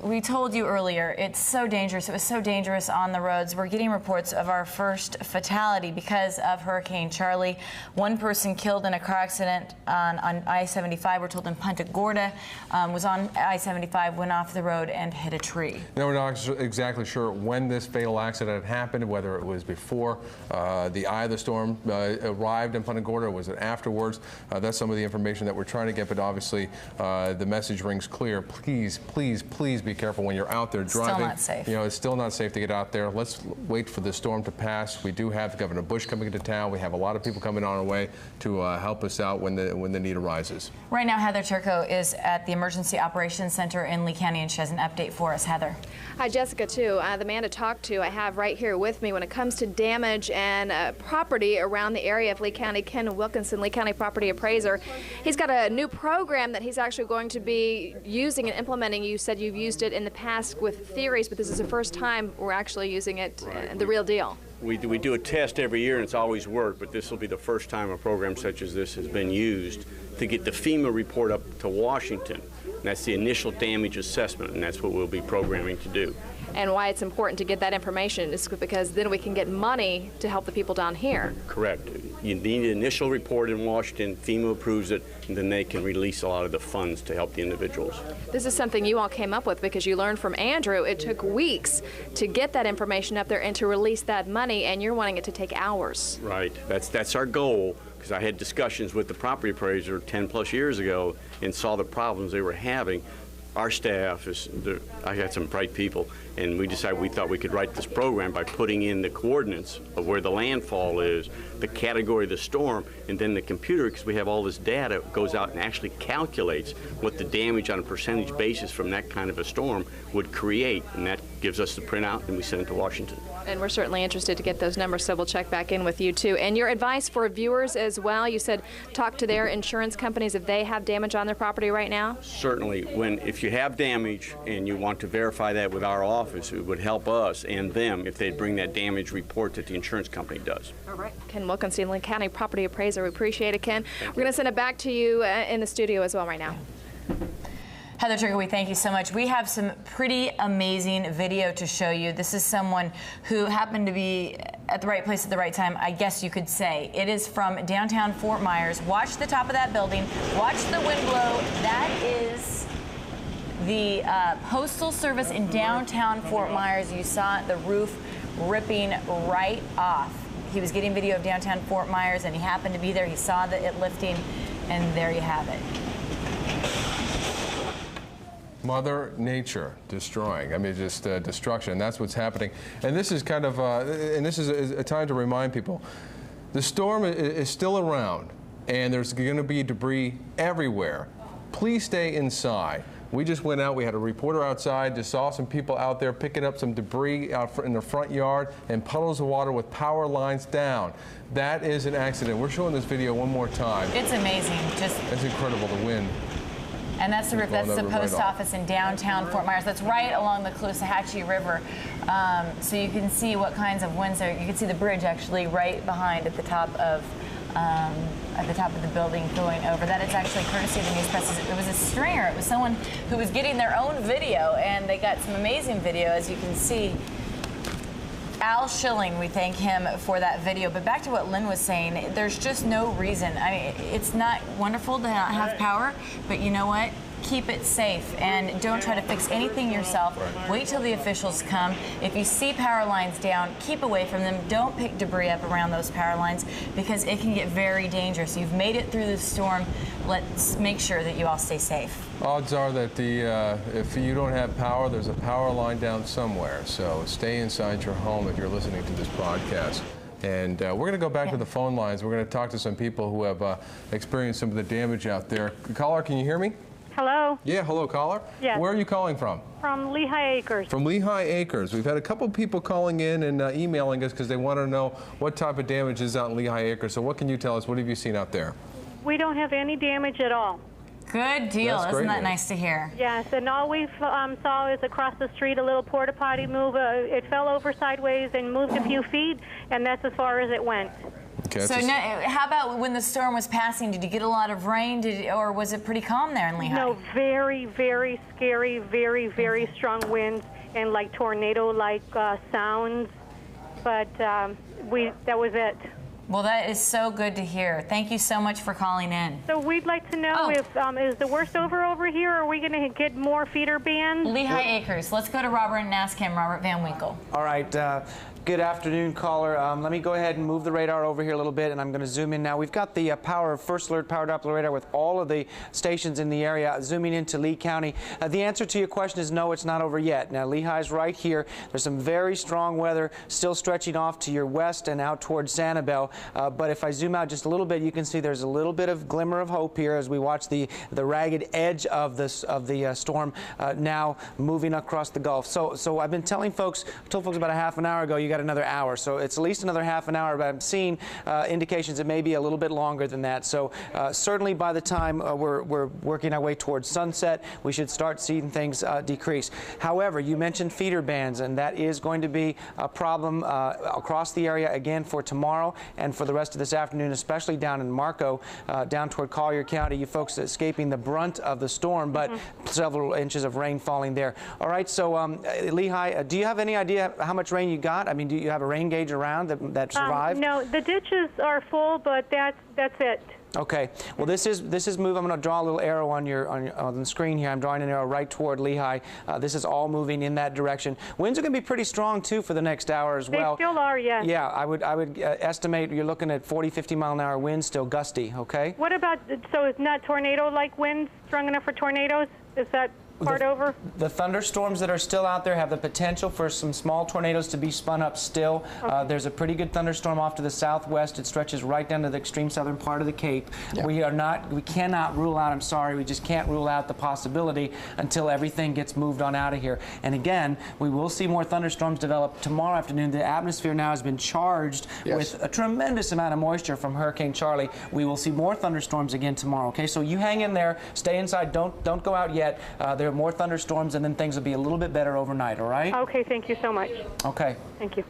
We told you earlier, it's so dangerous. It was so dangerous on the roads. We're getting reports of our first fatality because of Hurricane Charley. One person killed in a car accident on I-75. We're told in Punta Gorda, was on I-75, went off the road and hit a tree. Now, we're not exactly sure when this fatal accident happened, whether it was before the eye of the storm arrived in Punta Gorda, or was it afterwards? That's some of the information that we're trying to get, but obviously the message rings clear. Please, please, please be careful when you're out there driving. Still not safe. You know, it's still not safe to get out there. Let's wait for the storm to pass. We do have Governor Bush coming into town. We have a lot of people coming on our way to help us out when the need arises. Right now, Heather Turco is at the Emergency Operations Center in Lee County, and she has an update for us. Heather. Hi, Jessica, too. The man to talk to I have right here with me when it comes to damage and property around the area of Lee County. Ken Wilkinson, Lee County Property Appraiser. He's got a new program that he's actually going to be using and implementing. You said you've used it in the past with theories, but this is the first time we're actually using it, the real deal. We do a test every year, and it's always worked, but this will be the first time a program such as this has been used to get the FEMA report up to Washington. And that's the initial damage assessment, and that's what we'll be programming to do. And why it's important to get that information is because then we can get money to help the people down here. Correct. You need an initial report in Washington, FEMA approves it, and then they can release a lot of the funds to help the individuals. This is something you all came up with because you learned from Andrew. It took weeks to get that information up there and to release that money, and you're wanting it to take hours. Right. That's our goal, because I had discussions with the property appraiser 10+ years ago and saw the problems they were having. Our staff I got some bright people, and we decided we thought we could write this program by putting in the coordinates of where the landfall is, the category of the storm, and then the computer, because we have all this data, goes out and actually calculates what the damage on a percentage basis from that kind of a storm would create, and that gives us the printout, and we send it to Washington. And we're certainly interested to get those numbers, so we'll check back in with you too. And your advice for viewers as well, you said talk to their insurance companies if they have damage on their property right now? Certainly. If you have damage and you want to verify that with our office, it would help us and them if they'd bring that damage report that the insurance company does. All right. Ken Wilkinson, Lee County Property Appraiser. We appreciate it, Ken. We're going to send it back to you in the studio as well right now. Heather Turco, we thank you so much. We have some pretty amazing video to show you. This is someone who happened to be at the right place at the right time, I guess you could say. It is from downtown Fort Myers. Watch the top of that building. Watch the wind blow. That is the Postal Service in downtown Fort Myers. You saw the roof ripping right off. He was getting video of downtown Fort Myers, and he happened to be there. He saw it lifting, and there you have it. Mother Nature destroying. I mean, just destruction. That's what's happening. And this is kind of, and this is a time to remind people, the storm is still around, and there's going to be debris everywhere. Please stay inside. We just went out. We had a reporter outside. Just saw some people out there picking up some debris out in the front yard and puddles of water with power lines down. That is an accident. We're showing this video one more time. It's amazing. It's incredible, the wind. And that's the roof. That's the post office in downtown Fort Myers. That's right along the Caloosahatchee River. So you can see what kinds of winds are. You can see the bridge actually right behind at the top of the building going over. That is actually courtesy of the News Press. It was a stringer. It was someone who was getting their own video, and they got some amazing video, as you can see. Al Schilling, we thank him for that video. But back to what Lynn was saying, there's just no reason. I mean, it's not wonderful to not have power, but you know what? Keep it safe and don't try to fix anything yourself. Wait till the officials come. If you see power lines down, keep away from them. Don't pick debris up around those power lines because it can get very dangerous. You've made it through the storm. Let's make sure that you all stay safe. Odds are that if you don't have power, there's a power line down somewhere. So stay inside your home if you're listening to this broadcast. And we're going to go back to the phone lines. We're going to talk to some people who have experienced some of the damage out there. Caller, can you hear me? Hello? Yeah, hello, caller. Yes. Where are you calling from? From Lehigh Acres. From Lehigh Acres. We've had a couple people calling in and emailing us because they want to know what type of damage is out in Lehigh Acres. So what can you tell us? What have you seen out there? We don't have any damage at all. Good deal. Isn't that nice to hear? Yes, and all we saw is across the street a little porta potty move. It fell over sideways and moved a few feet, and that's as far as it went. Okay, so now, how about when the storm was passing? Did you get a lot of rain, or was it pretty calm there in Lehigh? No, very, very scary, very, very strong winds and like tornado-like sounds, but that was it. Well, that is so good to hear. Thank you so much for calling in. So we'd like to know if is the worst over here, or are we going to get more feeder bands? Lehigh Acres. Let's go to Robert and ask him, Robert Van Winkle. All right. Good afternoon, caller. Let me go ahead and move the radar over here a little bit, and I'm going to zoom in now. We've got the First Alert Power Doppler radar with all of the stations in the area, zooming into Lee County. The answer to your question is no, it's not over yet. Now, Lehigh's right here. There's some very strong weather still stretching off to your west and out towards Sanibel. But if I zoom out just a little bit, you can see there's a little bit of glimmer of hope here as we watch the ragged edge of the storm now moving across the Gulf. So I've been telling folks, I told folks about a half an hour ago, you got another hour. So it's at least another half an hour, but I'm seeing indications it may be a little bit longer than that. So certainly by the time we're working our way towards sunset, we should start seeing things decrease. However, you mentioned feeder bands, and that is going to be a problem across the area again for tomorrow and for the rest of this afternoon, especially down in Marco, down toward Collier County. You folks escaping the brunt of the storm, but several inches of rain falling there. All right, so Lehigh, do you have any idea how much rain you got? I mean, do you have a rain gauge around that survived? No, the ditches are full, but that's it. Okay. Well, this is move. I'm going to draw a little arrow on the screen here. I'm drawing an arrow right toward Lehigh. This is all moving in that direction. Winds are going to be pretty strong too for the next hour as well. They still are, yes. Yeah, I would estimate you're looking at 40, 50 mile an hour winds, still gusty. Okay. What about, so it's not tornado-like winds strong enough for tornadoes? Is that part over? The thunderstorms that are still out there have the potential for some small tornadoes to be spun up still. Okay. There's a pretty good thunderstorm off to the southwest. It stretches right down to the extreme southern part of the Cape. Yeah. We cannot rule out, I'm sorry, we just can't rule out the possibility until everything gets moved on out of here. And again, we will see more thunderstorms develop tomorrow afternoon. The atmosphere now has been charged with a tremendous amount of moisture from Hurricane Charley. We will see more thunderstorms again tomorrow. Okay, so you hang in there, stay inside, don't go out yet. There are more thunderstorms, and then things will be a little bit better overnight, all right? Okay, thank you so much. Okay. Thank you.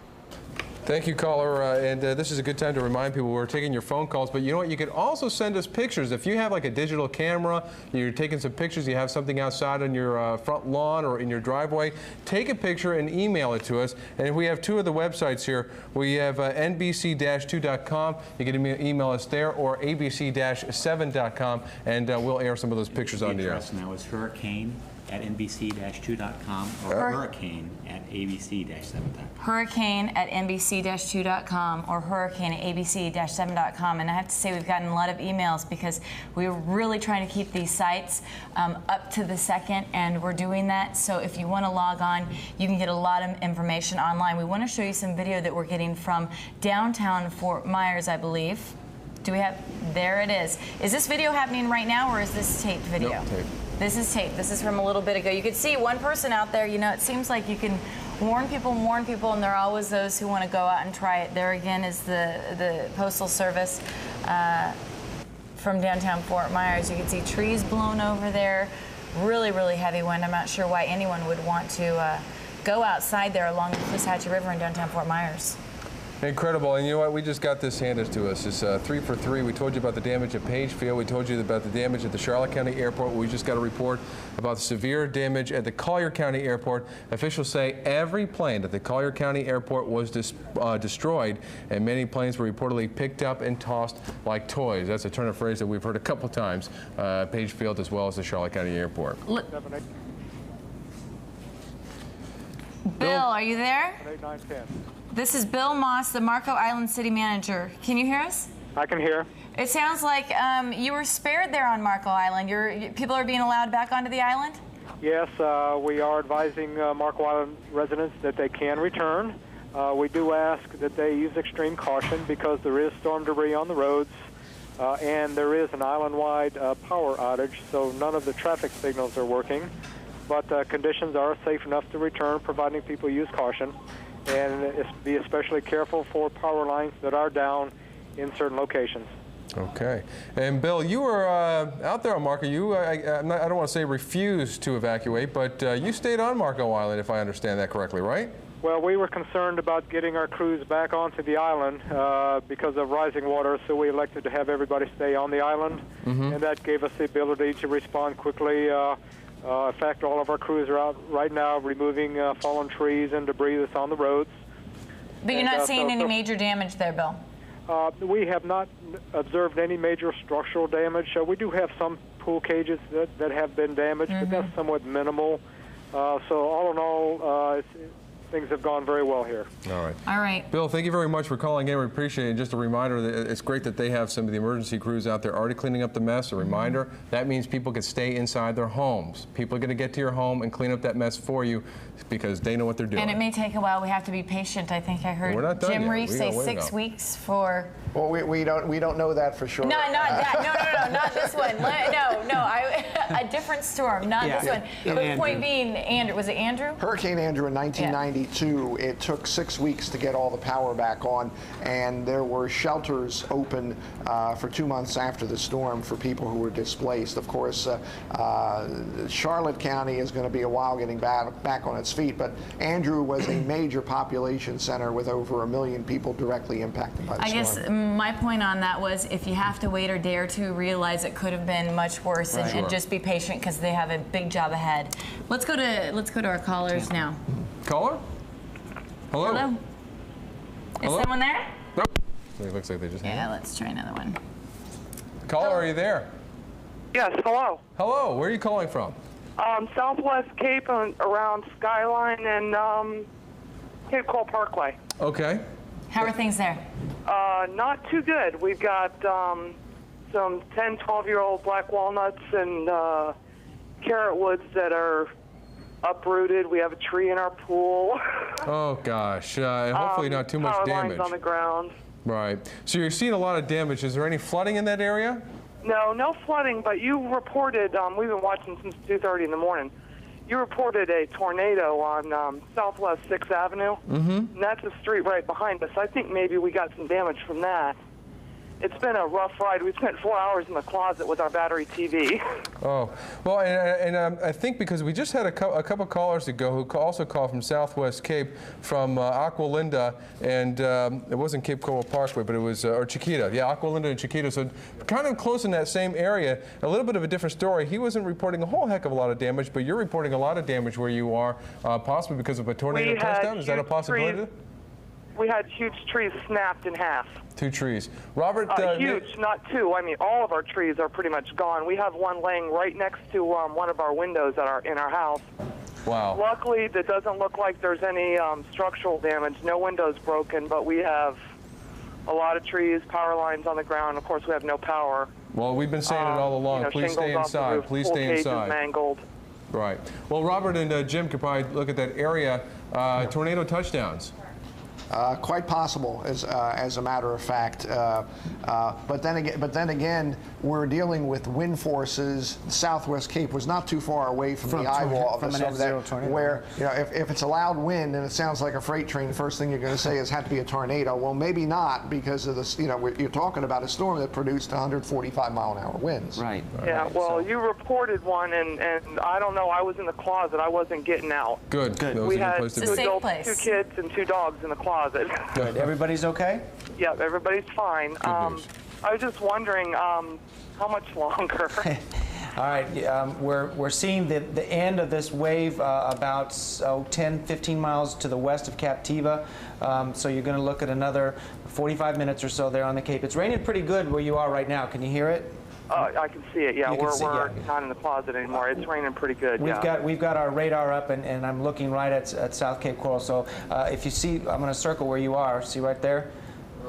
Thank you, caller. And this is a good time to remind people we're taking your phone calls. But you know what? You can also send us pictures. If you have like a digital camera, you're taking some pictures, you have something outside on your front lawn or in your driveway, take a picture and email it to us. And we have two of the websites here. We have nbc-2.com. You can email us there, or abc-7.com, and we'll air some of those pictures on the air. The address now is hurricane@nbc-2.com or hurricane@abc-7.com. Hurricane@nbc-2.com or hurricane@abc-7.com. And I have to say, we've gotten a lot of emails because we're really trying to keep these sites up to the second, and we're doing that. So if you want to log on, you can get a lot of information online. We want to show you some video that we're getting from downtown Fort Myers, I believe. Do we have? There it is. Is this video happening right now, or is this taped video? Nope, taped. This is taped. This is from a little bit ago. You could see one person out there. You know, it seems like you can warn people, and there are always those who want to go out and try it. There again is the Postal Service from downtown Fort Myers. You can see trees blown over there. Really, really heavy wind. I'm not sure why anyone would want to go outside there along the Fishhatchee River in downtown Fort Myers. Incredible. And you know what? We just got this handed to us. It's 3 for 3. We told you about the damage at Pagefield. We told you about the damage at the Charlotte County Airport. We just got a report about the severe damage at the Collier County Airport. Officials say every plane at the Collier County Airport was destroyed, and many planes were reportedly picked up and tossed like toys. That's a turn of phrase that we've heard a couple times. Pagefield as well as the Charlotte County Airport. Bill, are you there? 8910. This is Bill Moss, the Marco Island City Manager. Can you hear us? I can hear. It sounds like you were spared there on Marco Island. People are being allowed back onto the island? Yes, we are advising Marco Island residents that they can return. We do ask that they use extreme caution because there is storm debris on the roads. and there is an island-wide power outage, so none of the traffic signals are working. But conditions are safe enough to return, providing people use caution, and be especially careful for power lines that are down in certain locations. Okay. And Bill, you were out there on Marco. You, I don't want to say refused to evacuate, but you stayed on Marco Island, if I understand that correctly, right? Well, we were concerned about getting our crews back onto the island because of rising water, so we elected to have everybody stay on the island, and that gave us the ability to respond quickly. In fact, all of our crews are out right now removing fallen trees and debris that's on the roads. But you're not seeing any major damage there, Bill? We have not observed any major structural damage. We do have some pool cages that have been damaged, but that's somewhat minimal. So all in all, things have gone very well here. All right. All right. Bill, thank you very much for calling in. We appreciate it. And just a reminder that it's great that they have some of the emergency crews out there already cleaning up the mess. A reminder, that means people can stay inside their homes. People are going to get to your home and clean up that mess for you because they know what they're doing. And it may take a while. We have to be patient. I think I heard Jim Reef say 6 weeks for... Well, we don't know that for sure. No, not that. No, not this one. A different storm, not this one. But the point being, Andrew, was it Andrew? Hurricane Andrew in 1992. It took 6 weeks to get all the power back on, and there were shelters open for 2 months after the storm for people who were displaced. Of course, Charlotte County is going to be a while getting back on its feet, but Andrew was a major population center with over 1 million people directly impacted by the storm. I guess my point on that was if you have to wait a day or two, realize it could have been much worse, and just be patient because they have a big job ahead. Let's go to our callers now. Caller? Hello? Hello? Is someone there? Nope. It looks like they just Yeah, let's try another one. Caller, are you there? Yes, hello. Hello, where are you calling from? Southwest Cape around Skyline and Cape Coral Parkway. Okay. How are things there? Not too good. We've got some 10, 12-year-old black walnuts and carrot woods that are uprooted. We have a tree in our pool. Oh, gosh. Hopefully not too much damage. Power lines on the ground. Right. So you're seeing a lot of damage. Is there any flooding in that area? No flooding, but you reported, we've been watching since 2:30 in the morning. You reported a tornado on Southwest 6th Avenue, and that's a street right behind us. I think maybe we got some damage from that. It's been a rough ride. We spent 4 hours in the closet with our battery TV. Oh, well, and I think because we just had a couple callers ago who also called from Southwest Cape, from Aqua Linda, and it wasn't Cape Coral Parkway, but it was, or Chiquita. Yeah, Aqua Linda and Chiquita. So kind of close in that same area. A little bit of a different story. He wasn't reporting a whole heck of a lot of damage, but you're reporting a lot of damage where you are, possibly because of a tornado touchdown. Is that a possibility? We had huge trees snapped in half. 2 trees. Robert? Huge, not 2. I mean, all of our trees are pretty much gone. We have one laying right next to one of our windows in our house. Wow. Luckily, it doesn't look like there's any structural damage. No windows broken, but we have a lot of trees, power lines on the ground. Of course, we have no power. Well, we've been saying it all along. Please stay inside. Please stay inside. Mangled. Right. Well, Robert and Jim could probably look at that area. Tornado touchdowns. Quite possible, as a matter of fact. But then again, we're dealing with wind forces. Southwest Cape was not too far away from the eyewall of that, where if it's a loud wind and it sounds like a freight train, the first thing you're going to say is had to be a tornado. Well, maybe not, because of this. You're talking about a storm that produced 145-mile-an-hour winds. Right. Yeah. Well, you reported one, and I don't know. I was in the closet. I wasn't getting out. Good. We had 2 adults, 2 kids, and 2 dogs in the closet. Good. Everybody's okay? Yeah, everybody's fine. I was just wondering how much longer. All right, we're seeing the end of this wave about 10, 15 miles to the west of Captiva. So you're going to look at another 45 minutes or so there on the Cape. It's raining pretty good where you are right now. Can you hear it? I can see it. Yeah, we're not in the closet anymore. It's raining pretty good. We've got our radar up, and I'm looking right at South Cape Coral. So if you see, I'm going to circle where you are. See right there.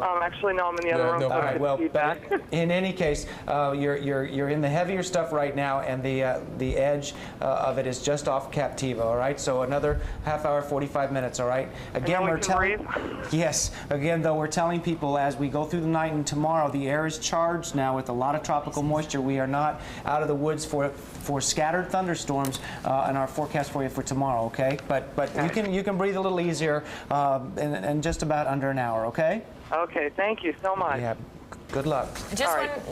Actually, no, I'm in the other room. All right. Well, but in any case, you're in the heavier stuff right now, and the edge of it is just off Captiva. All right. So another half hour, 45 minutes. All right. Again, we're telling. Yes. Again, though, we're telling people as we go through the night and tomorrow, the air is charged now with a lot of tropical moisture. We are not out of the woods for scattered thunderstorms in our forecast for you for tomorrow. Okay. But you can breathe a little easier in just about under an hour. Okay. Okay, thank you so much. Yeah, good luck.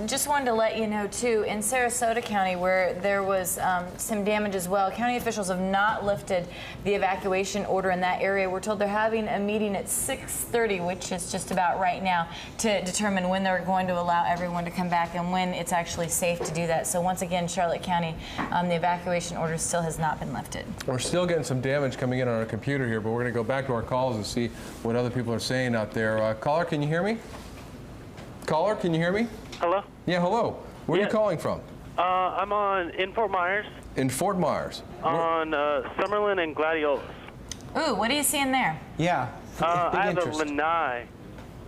Just wanted to let you know, too, in Sarasota County, where there was some damage as well, county officials have not lifted the evacuation order in that area. We're told they're having a meeting at 6:30, which is just about right now, to determine when they're going to allow everyone to come back and when it's actually safe to do that. So once again, Charlotte County, the evacuation order still has not been lifted. We're still getting some damage coming in on our computer here, but we're going to go back to our calls and see what other people are saying out there. Caller, can you hear me? Caller, can you hear me? Hello? Yeah, hello. Where are you calling from? I'm in Fort Myers. In Fort Myers. On Summerlin and Gladiolus. Ooh, what are you seeing there? Yeah. I have a lanai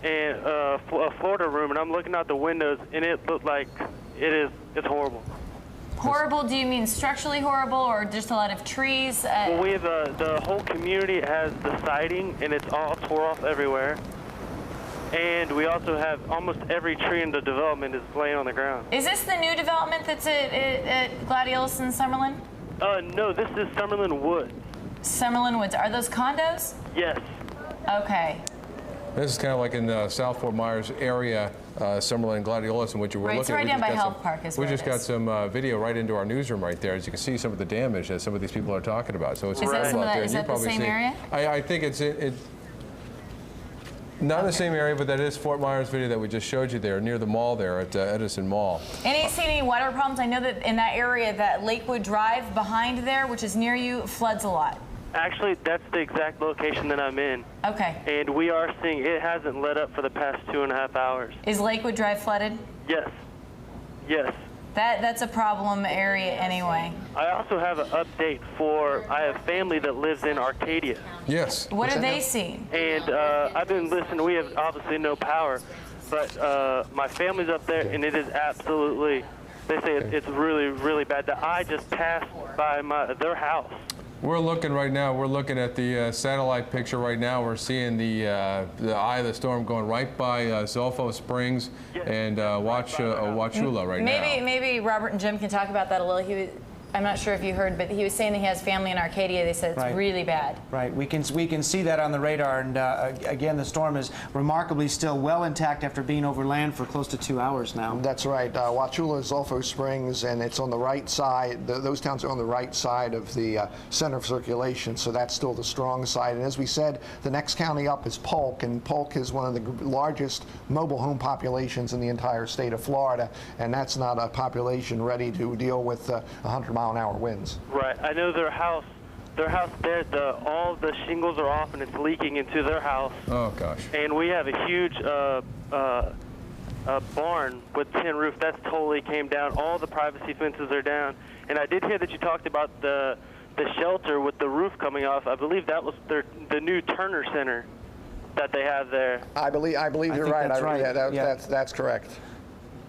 and a Florida room, and I'm looking out the windows, and it looked like it's horrible. Horrible, do you mean structurally horrible or just a lot of trees? Well, we have the whole community has the siding, and it's all tore off everywhere. And we also have almost every tree in the development is laying on the ground. Is this the new development that's at Gladiolus and Summerlin? No, this is Summerlin Woods. Summerlin Woods. Are those condos? Yes. Okay. This is kind of like in the South Fort Myers area, Summerlin and Gladiolus, in which you were looking. It's right down by Health Park is where we just got some video right into our newsroom right there, as you can see some of the damage that some of these people are talking about. So it's is that the same area? I think it's not in the same area, but that is Fort Myers video that we just showed you there, near the mall there at Edison Mall. Any water problems? I know that in that area, that Lakewood Drive behind there, which is near you, floods a lot. Actually, that's the exact location that I'm in. Okay. And we are seeing it hasn't let up for the past 2.5 hours. Is Lakewood Drive flooded? Yes. Yes. That's a problem area anyway. I also have an update I have family that lives in Arcadia. Yes. What are they seeing? And I've been listening. We have obviously no power, but my family's up there, and it is absolutely, they say it's really, really bad. I just passed by their house. We're looking right now. We're looking at the satellite picture right now. We're seeing the eye of the storm going right by Zolfo Springs and Wauchula right now. Maybe Robert and Jim can talk about that a little. I'm not sure if you heard, but he was saying that he has family in Arcadia. They said it's really bad. Right. We can see that on the radar. And again, the storm is remarkably still well intact after being over land for close to 2 hours now. That's right. Wauchula, Zolfo Springs, and it's on the right side. Those towns are on the right side of the center of circulation, so that's still the strong side. And as we said, the next county up is Polk, and Polk is one of the largest mobile home populations in the entire state of Florida, and that's not a population ready to deal with 100-mile-an-hour winds. Right. I know their house there, all the shingles are off and it's leaking into their house. Oh, gosh. And we have a huge barn with tin roof. That's totally came down. All the privacy fences are down. And I did hear that you talked about the shelter with the roof coming off. I believe that was the new Turner Center that they have there. I believe you're right. That's right. Yeah, that's correct.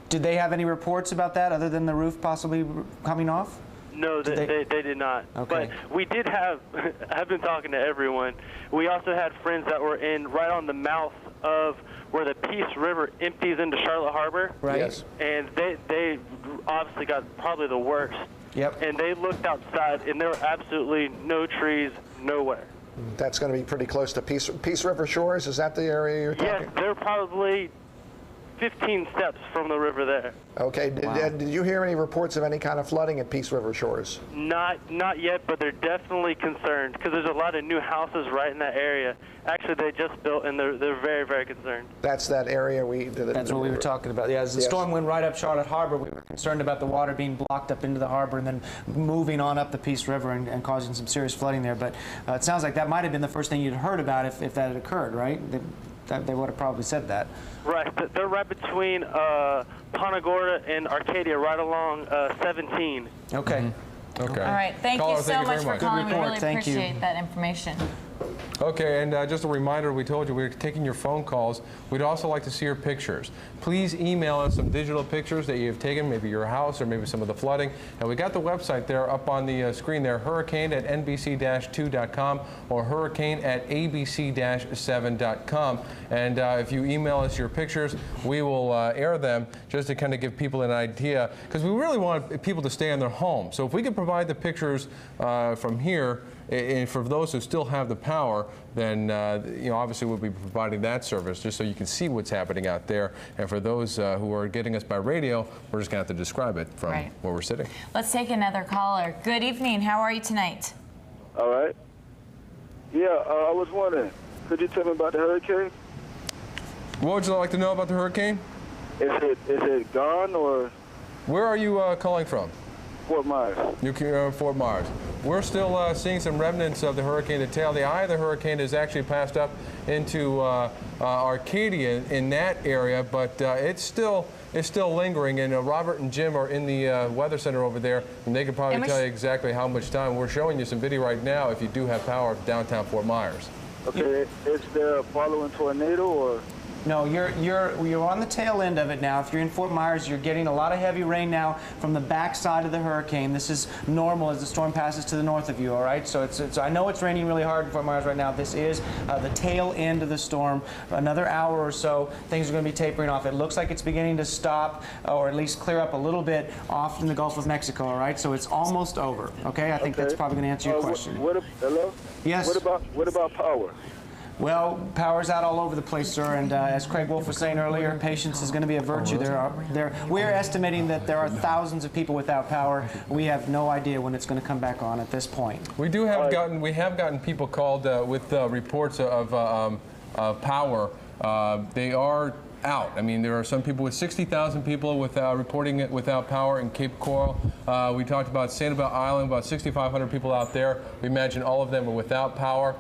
Did they have any reports about that other than the roof possibly coming off? No, they did not. Okay. But we did have, I've been talking to everyone. We also had friends that were right on the mouth of where the Peace River empties into Charlotte Harbor. Right. Yes. And they obviously got probably the worst. Yep. And they looked outside, and there were absolutely no trees nowhere. That's going to be pretty close to Peace River Shores. Is that the area you're talking? Yes, they're probably 15 steps from the river there. Okay. Did you hear any reports of any kind of flooding at Peace River Shores? Not yet, but they're definitely concerned because there's a lot of new houses right in that area. Actually, they just built, and they're very, very concerned. That's that area That's what we were talking about. Yeah, as the storm went right up Charlotte Harbor, we were concerned about the water being blocked up into the harbor and then moving on up the Peace River and causing some serious flooding there. But it sounds like that might have been the first thing you'd heard about if that had occurred, right? They would have probably said that. Right. They're right between Punta Gorda and Arcadia, right along 17. Okay. Okay. All right. Thank you so much for calling. We really appreciate that information. Okay, and just a reminder, we told you we're taking your phone calls. We'd also like to see your pictures. Please email us some digital pictures that you have taken, maybe your house or maybe some of the flooding. And we got the website there up on the screen there, hurricane@nbc-2.com or hurricane@abc-7.com. And if you email us your pictures, we will air them just to kind of give people an idea, because we really want people to stay in their home. So if we can provide the pictures from here, and for those who still have the power, then you know, obviously we'll be providing that service just so you can see what's happening out there. And for those who are getting us by radio, we're just going to have to describe it from where we're sitting. Let's take another caller. Good evening. How are you tonight? All right. Yeah, I was wondering, could you tell me about the hurricane? What would you like to know about the hurricane? Is it gone, or? Where are you calling from? Fort Myers. You're Fort Myers. We're still seeing some remnants of the hurricane. The tail, the eye of the hurricane has actually passed up into Arcadia in that area, but it's still lingering. And Robert and Jim are in the Weather Center over there, and they can probably tell you exactly how much time. We're showing you some video right now if you do have power downtown Fort Myers. Okay, is there a following tornado, or? No, you're on the tail end of it now. If you're in Fort Myers, you're getting a lot of heavy rain now from the back side of the hurricane. This is normal as the storm passes to the north of you, all right? So I know it's raining really hard in Fort Myers right now. This is the tail end of the storm. Another hour or so, things are going to be tapering off. It looks like it's beginning to stop, or at least clear up a little bit off in the Gulf of Mexico, all right? So it's almost over, okay? I think that's probably going to answer your question. Hello? Yes? What about power? Well, power's out all over the place, sir, and as Craig Wolf was saying earlier, patience is going to be a virtue. We're estimating that there are thousands of people without power. We have no idea when it's going to come back on at this point. We have gotten people called with reports of power. They are out. I mean, there are some people with 60,000 people reporting it without power in Cape Coral. We talked about Sanibel Island, about 6,500 people out there. We imagine all of them are without power.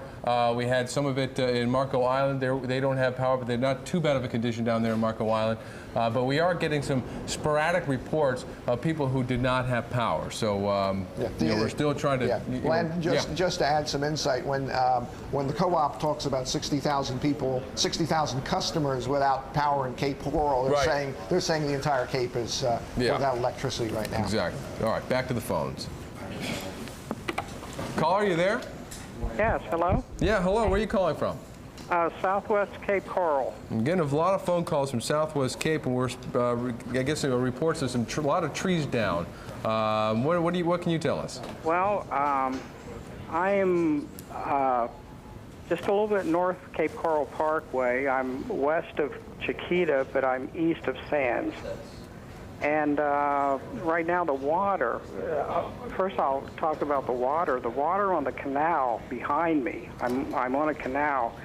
We had some of it in Marco Island. They don't have power, but they're not too bad of a condition down there in Marco Island. But we are getting some sporadic reports of people who did not have power. So you know, we're still trying to. Len, just to add some insight, when the co-op talks about 60,000 people, 60,000 customers without power in Cape Coral, they're saying the entire Cape is without electricity right now. Exactly. All right, back to the phones. Caller, are you there? Yes, hello? Yeah, hello. Where are you calling from? Southwest Cape Coral. I'm getting a lot of phone calls from Southwest Cape, and we're, I guess, reports of a lot of trees down. What can you tell us? Well, I am just a little bit north of Cape Coral Parkway. I'm west of Chiquita, but I'm east of Sands. And right now the water, first I'll talk about the water. The water on the canal behind me, I'm on a canal,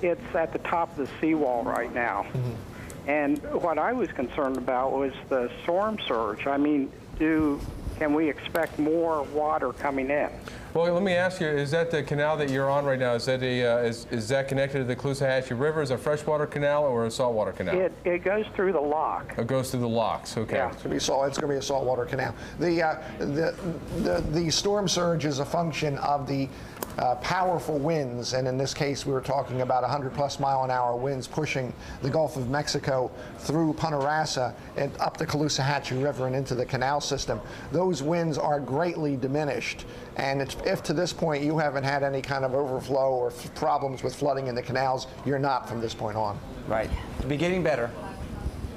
it's at the top of the seawall right now. Mm-hmm. And what I was concerned about was the storm surge. I mean, can we expect more water coming in? Well, let me ask you, is that the canal that you're on right now, is that is that connected to the Caloosahatchee River? Is it a freshwater canal or a saltwater canal? It goes through the lock. It goes through the locks, okay. Yeah. It's going to be a saltwater canal. The storm surge is a function of the powerful winds, and in this case we were talking about 100+ mile-an-hour winds pushing the Gulf of Mexico through Punta Rassa and up the Caloosahatchee River and into the canal system. Those winds are greatly diminished, and if to this point you haven't had any kind of overflow or problems with flooding in the canals, you're not from this point on. Right. It'll be getting better.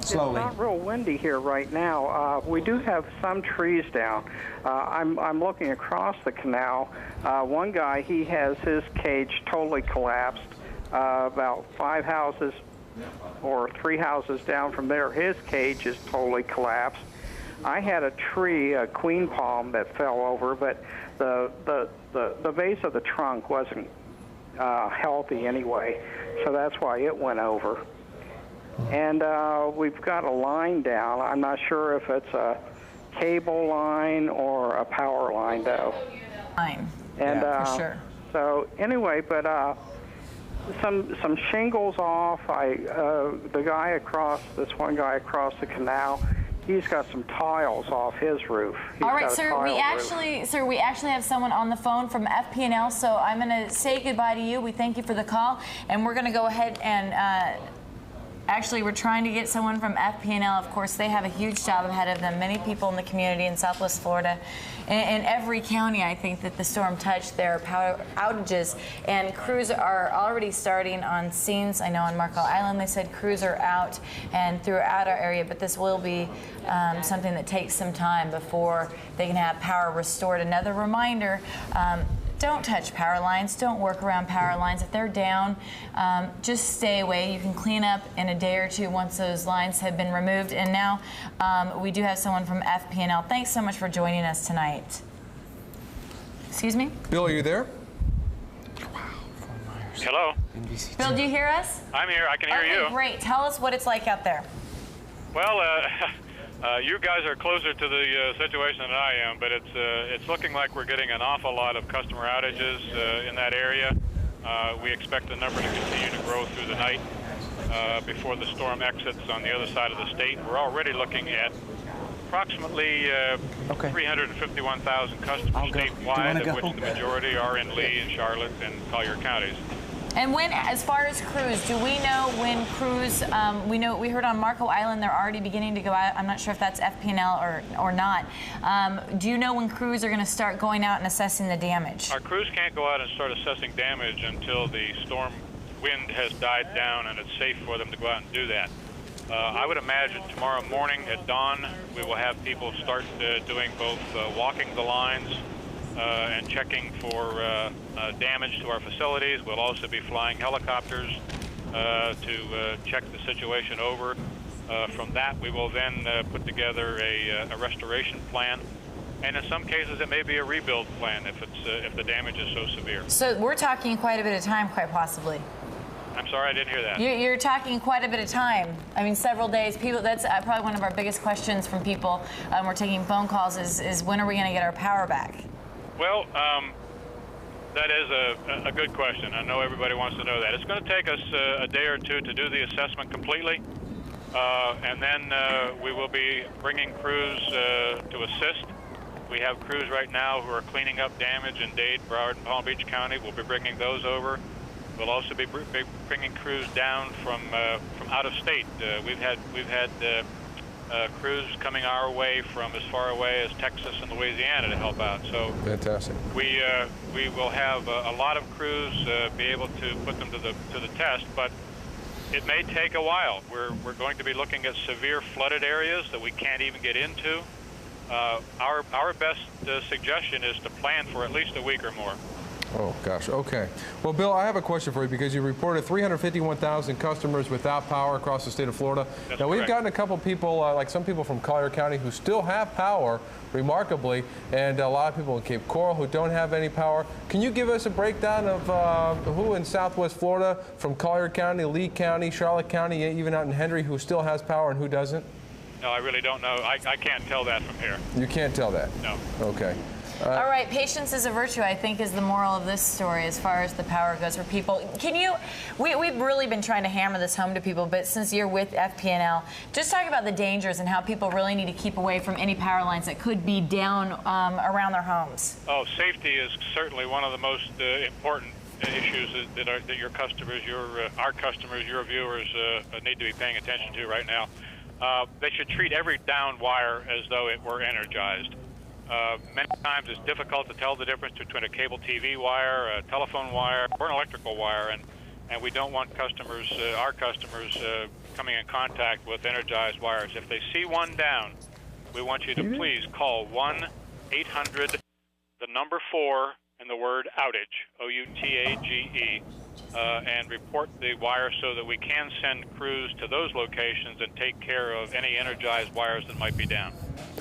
Slowly. It's not real windy here right now. We do have some trees down. I'm looking across the canal. One guy, he has his cage totally collapsed. About 5 houses or 3 houses down from there, his cage is totally collapsed. I had a tree, a queen palm, that fell over, but the base of the trunk wasn't healthy anyway, so that's why it went over. And we've got a line down. I'm not sure if it's a cable line or a power line, though. Line. And for sure. So anyway, but some shingles off. This one guy across the canal, he's got some tiles off his roof. All right, sir. We actually have someone on the phone from FP&L. So I'm going to say goodbye to you. We thank you for the call, and we're going to go ahead and. Actually, we're trying to get someone from FP&L. Of course, they have a huge job ahead of them. Many people in the community in Southwest Florida, in every county, I think, that the storm touched, there are power outages, and crews are already starting on scenes. I know on Marco Island they said crews are out and throughout our area, but this will be something that takes some time before they can have power restored. Another reminder, don't touch power lines. Don't work around power lines. If they're down, just stay away. You can clean up in a day or two once those lines have been removed. And now we do have someone from FP&L. Thanks so much for joining us tonight. Excuse me? Bill, are you there? Hello? Bill, do you hear us? I'm here. I can hear you. Great. Tell us what it's like out there. Well, you guys are closer to the situation than I am, but it's looking like we're getting an awful lot of customer outages in that area. We expect the number to continue to grow through the night before the storm exits on the other side of the state. We're already looking at approximately 351,000 customers statewide, of which the majority are in Lee and Charlotte and Collier counties. And when, as far as crews, do we know when crews, we heard on Marco Island they're already beginning to go out. I'm not sure if that's FP&L or not. Do you know when crews are going to start going out and assessing the damage? Our crews can't go out and start assessing damage until the storm wind has died down and it's safe for them to go out and do that. I would imagine tomorrow morning at dawn we will have people start doing both walking the lines and checking for damage to our facilities. We'll also be flying helicopters to check the situation over. From that, we will then put together a restoration plan, and in some cases, it may be a rebuild plan if the damage is so severe. So we're talking quite a bit of time, quite possibly. I'm sorry, I didn't hear that. You're talking quite a bit of time. I mean, several days. People. That's probably one of our biggest questions from people. We're taking phone calls. Is when are we going to get our power back? Well, that is a good question. I know everybody wants to know that. It's going to take us a day or two to do the assessment completely, and then we will be bringing crews to assist. We have crews right now who are cleaning up damage in Dade, Broward, and Palm Beach County. We'll be bringing those over. We'll also be bringing crews down from out of state. We've had crews coming our way from as far away as Texas and Louisiana to help out. So fantastic. We will have a lot of crews be able to put them to the test, but it may take a while. We're going to be looking at severe flooded areas that we can't even get into. Our best suggestion is to plan for at least a week or more. Oh, gosh. Okay. Well, Bill, I have a question for you because you reported 351,000 customers without power across the state of Florida. That's now, we've correct. gotten a couple people, like some people from Collier County who still have power, remarkably, and a lot of people in Cape Coral who don't have any power. Can you give us a breakdown of who in Southwest Florida from Collier County, Lee County, Charlotte County, even out in Henry, who still has power and who doesn't? No, I really don't know. I can't tell that from here. You can't tell that? No. Okay. All right, patience is a virtue, I think, is the moral of this story as far as the power goes for people. We've really been trying to hammer this home to people, but since you're with FP&L, just talk about the dangers and how people really need to keep away from any power lines that could be down around their homes. Oh, safety is certainly one of the most important issues that your customers, our customers, your viewers need to be paying attention to right now. They should treat every downed wire as though it were energized. Many times it's difficult to tell the difference between a cable TV wire, a telephone wire, or an electrical wire, and we don't want customers, our customers, coming in contact with energized wires. If they see one down, we want you to please call 1-800, the number 4, and the word outage, O-U-T-A-G-E, and report the wire so that we can send crews to those locations and take care of any energized wires that might be down.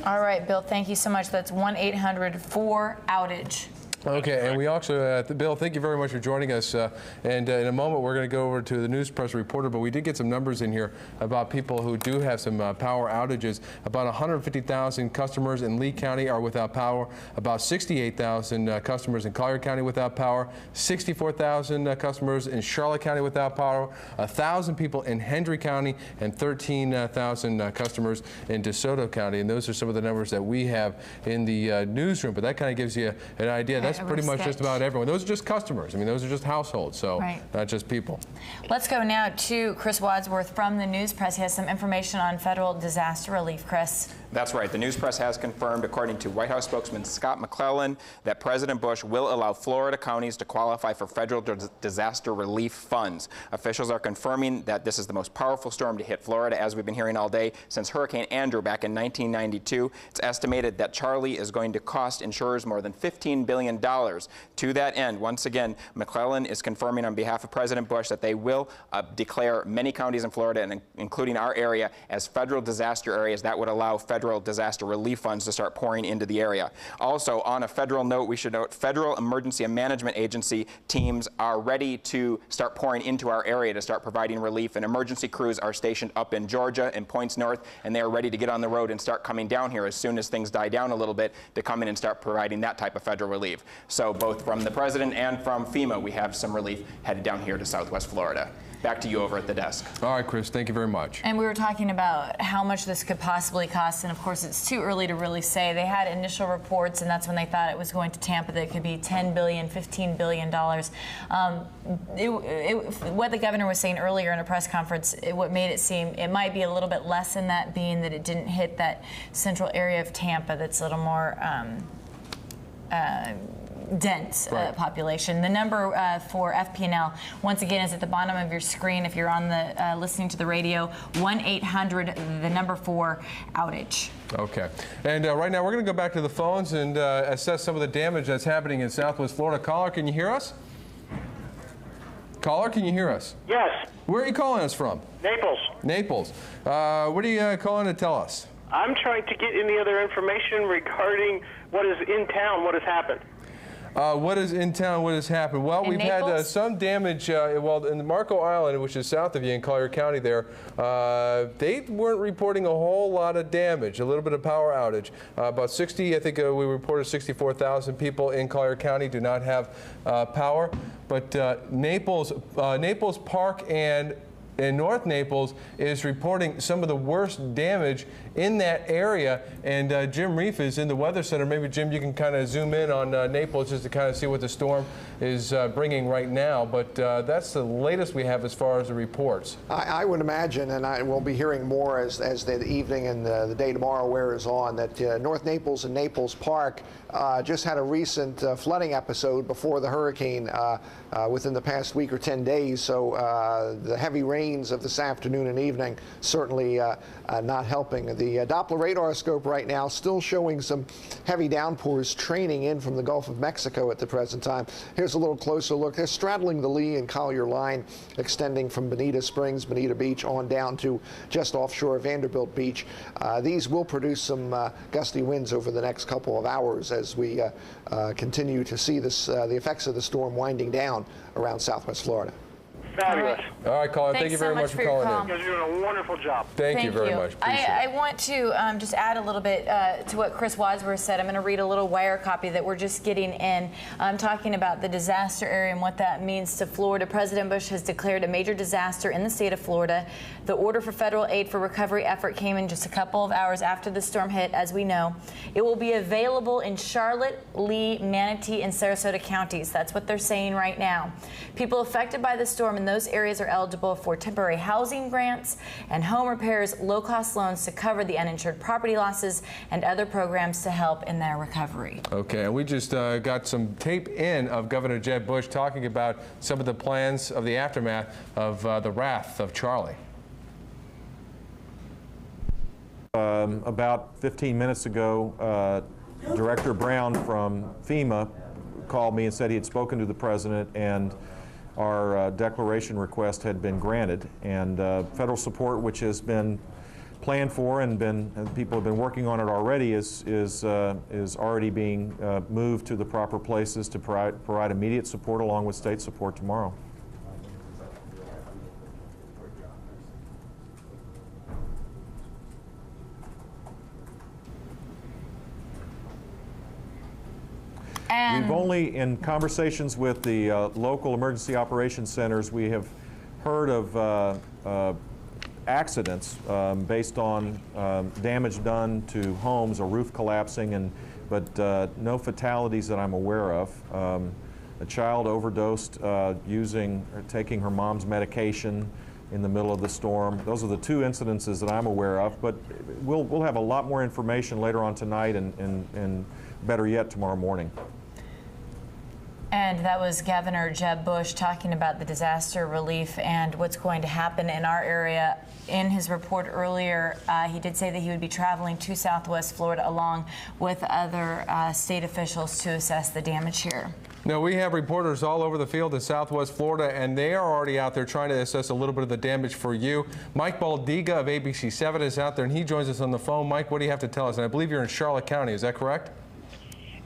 All right, Bill, thank you so much. That's 1-800-4-OUTAGE. Okay, and we also, Bill, thank you very much for joining us. And in a moment, we're going to go over to the news press reporter, but we did get some numbers in here about people who do have some power outages. About 150,000 customers in Lee County are without power. About 68,000 customers in Collier County without power. 64,000 customers in Charlotte County without power. 1,000 people in Hendry County, and 13,000 customers in DeSoto County. And those are some of the numbers that we have in the newsroom. But that kind of gives you an idea. That's pretty much just about everyone. Those are just customers. I mean, those are just households, so not just people. Let's go now to Chris Wadsworth from the News Press. He has some information on federal disaster relief. Chris. That's right. The news press has confirmed, according to White House spokesman Scott McClellan, that President Bush will allow Florida counties to qualify for federal disaster relief funds. Officials are confirming that this is the most powerful storm to hit Florida, as we've been hearing all day, since Hurricane Andrew back in 1992. It's estimated that Charley is going to cost insurers more than $15 billion. To that end, once again, McClellan is confirming on behalf of President Bush that they will declare many counties in Florida, and including our area, as federal disaster areas. That would allow federal disaster relief funds to start pouring into the area. Also, on a federal note, we should note Federal Emergency Management Agency teams are ready to start pouring into our area to start providing relief, and emergency crews are stationed up in Georgia and points north, and they are ready to get on the road and start coming down here as soon as things die down a little bit to come in and start providing that type of federal relief. So both from the President and from FEMA, we have some relief headed down here to Southwest Florida. Back to you over at the desk. All right, Chris, thank you very much. And we were talking about how much this could possibly cost, and of course it's too early to really say. They had initial reports, and that's when they thought it was going to Tampa, that it could be $10 billion, $15 billion. What the governor was saying earlier in a press conference, what made it seem it might be a little bit less than that, being that it didn't hit that central area of Tampa that's a little more dense population. The number for FP&L, once again, is at the bottom of your screen if you're on the listening to the radio. 1-800, the number 4 outage. Okay. And right now we're going to go back to the phones and assess some of the damage that's happening in Southwest Florida. Caller, can you hear us? Caller, can you hear us? Yes. Where are you calling us from? Naples. Naples. What are you calling to tell us? I'm trying to get any other information regarding what is in town, what has happened. What is in town? What has happened? Well, we've had some damage. Well, in the Marco Island, which is south of you in Collier County there, they weren't reporting a whole lot of damage, a little bit of power outage. About 60, I think we reported 64,000 people in Collier County do not have power. But Naples Park and North Naples is reporting some of the worst damage in that area, and Jim Reef is in the Weather Center. Maybe, Jim, you can kind of zoom in on Naples just to kind of see what the storm is bringing right now, but that's the latest we have as far as the reports. I would imagine, and I will be hearing more as the evening and the day tomorrow wears on, that North Naples and Naples Park just had a recent flooding episode before the hurricane within the past week or 10 days, so the heavy rains of this afternoon and evening certainly not helping. The Doppler radar scope right now still showing some heavy downpours training in from the Gulf of Mexico at the present time. Here's a little closer look. They're straddling the Lee and Collier line, extending from Bonita Springs, Bonita Beach, on down to just offshore Vanderbilt Beach. These will produce some gusty winds over the next couple of hours as we continue to see this, the effects of the storm winding down around Southwest Florida. Fabulous. All right, caller. Thank you very much for calling in. You guys are doing a wonderful job. Thank you very much. I want to just add a little bit to what Chris Wadsworth said. I'm going to read a little wire copy that we're just getting in, talking about the disaster area and what that means to Florida. President Bush has declared a major disaster in the state of Florida. The order for federal aid for recovery effort came in just a couple of hours after the storm hit, as we know. It will be available in Charlotte, Lee, Manatee, and Sarasota counties. That's what they're saying right now. People affected by the storm in those areas are eligible for temporary housing grants and home repairs, low-cost loans to cover the uninsured property losses, and other programs to help in their recovery. Okay, and we just got some tape in of Governor Jeb Bush talking about some of the plans of the aftermath of the wrath of Charley. About 15 minutes ago, Director Brown from FEMA called me and said he had spoken to the President, and our declaration request had been granted, and federal support, which has been planned for and people have been working on it already is already being moved to the proper places to provide immediate support along with state support tomorrow. We've only, in conversations with the local emergency operations centers, we have heard of accidents based on damage done to homes or roof collapsing, but no fatalities that I'm aware of. A child overdosed taking her mom's medication in the middle of the storm. Those are the two incidences that I'm aware of, but we'll have a lot more information later on tonight and better yet tomorrow morning. And that was Governor Jeb Bush talking about the disaster relief and what's going to happen in our area. In his report earlier, he did say that he would be traveling to Southwest Florida along with other state officials to assess the damage here. Now, we have reporters all over the field in Southwest Florida, and they are already out there trying to assess a little bit of the damage for you. Mike Baldiga of ABC7 is out there, and he joins us on the phone. Mike, what do you have to tell us? And I believe you're in Charlotte County. Is that correct?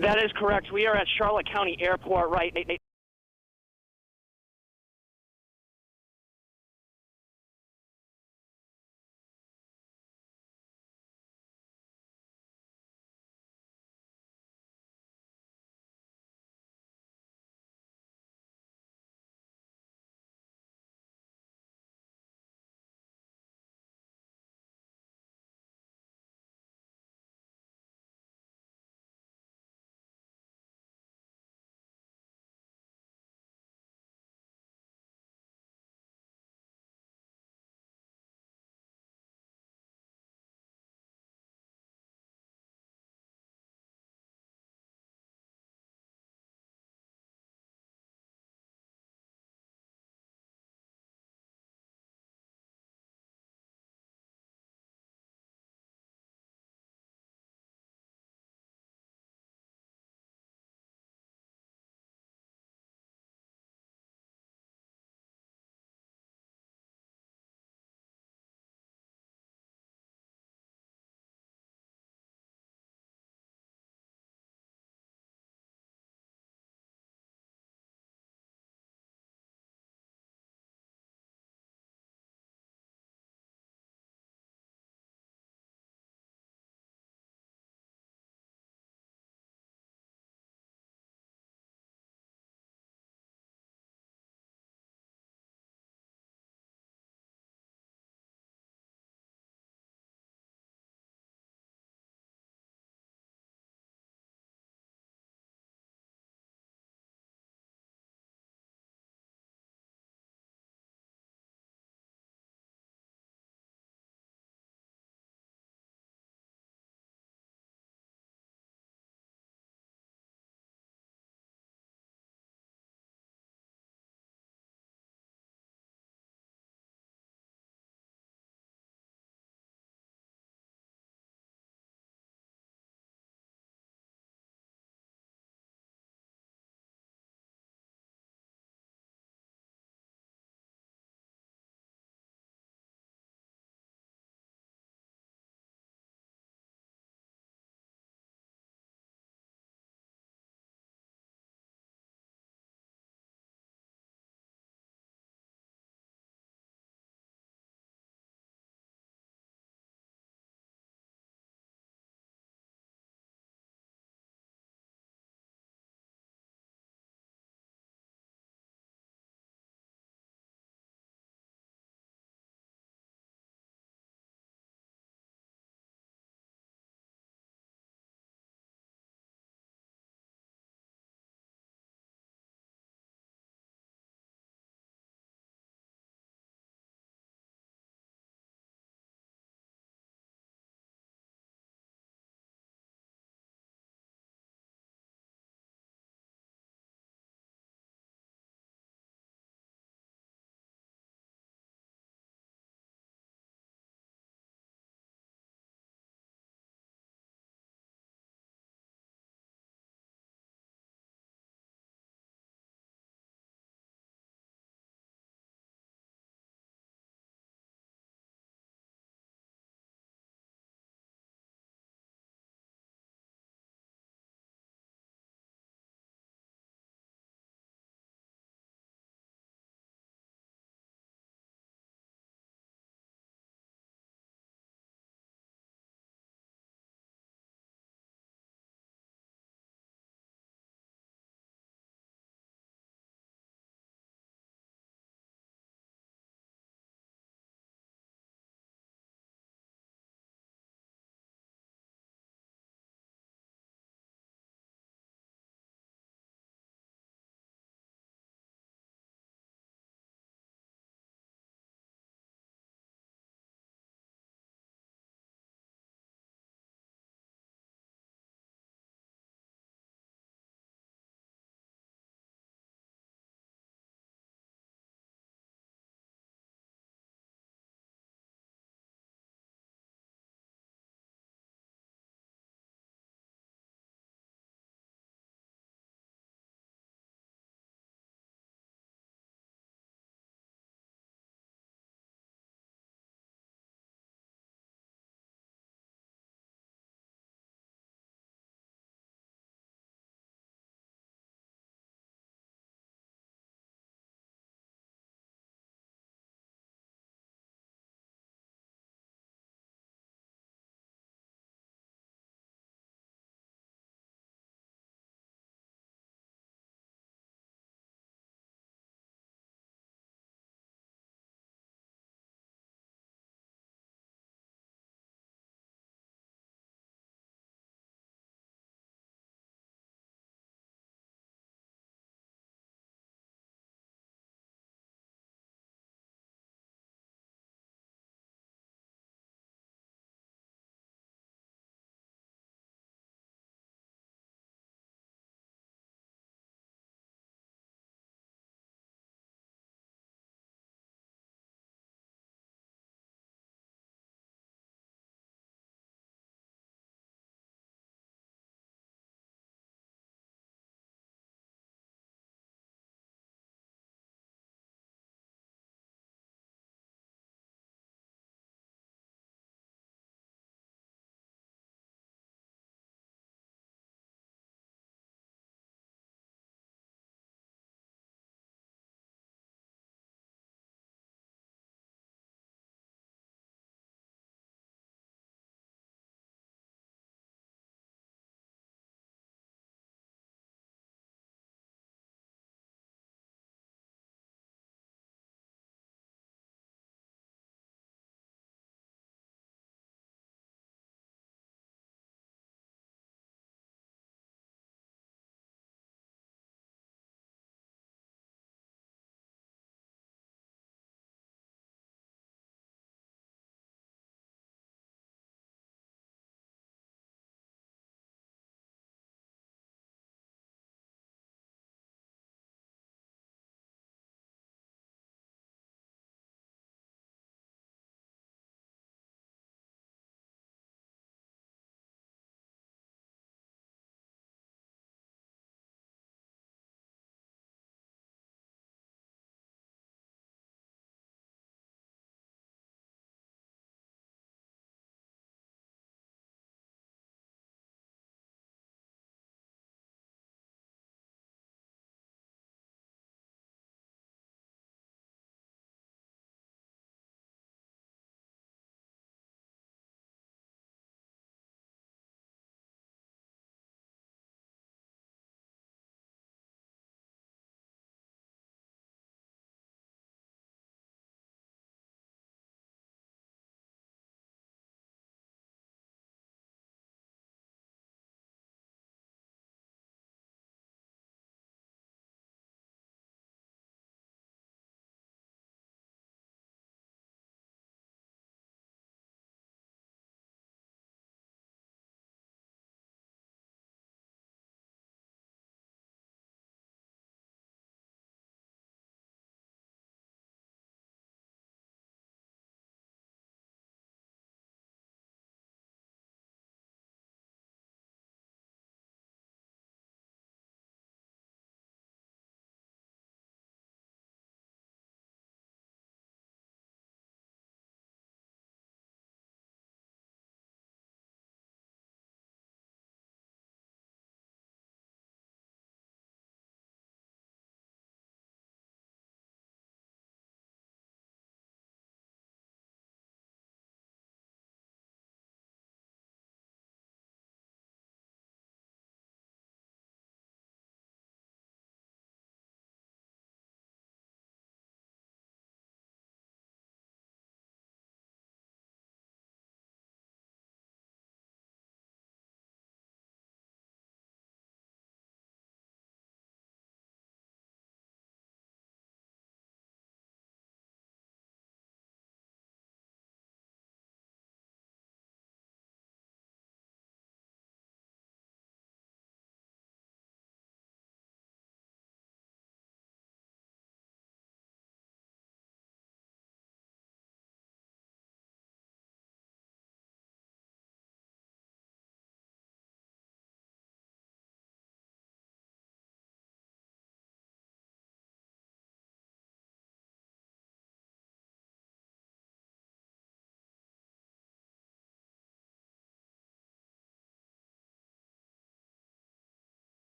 That is correct. We are at Charlotte County Airport right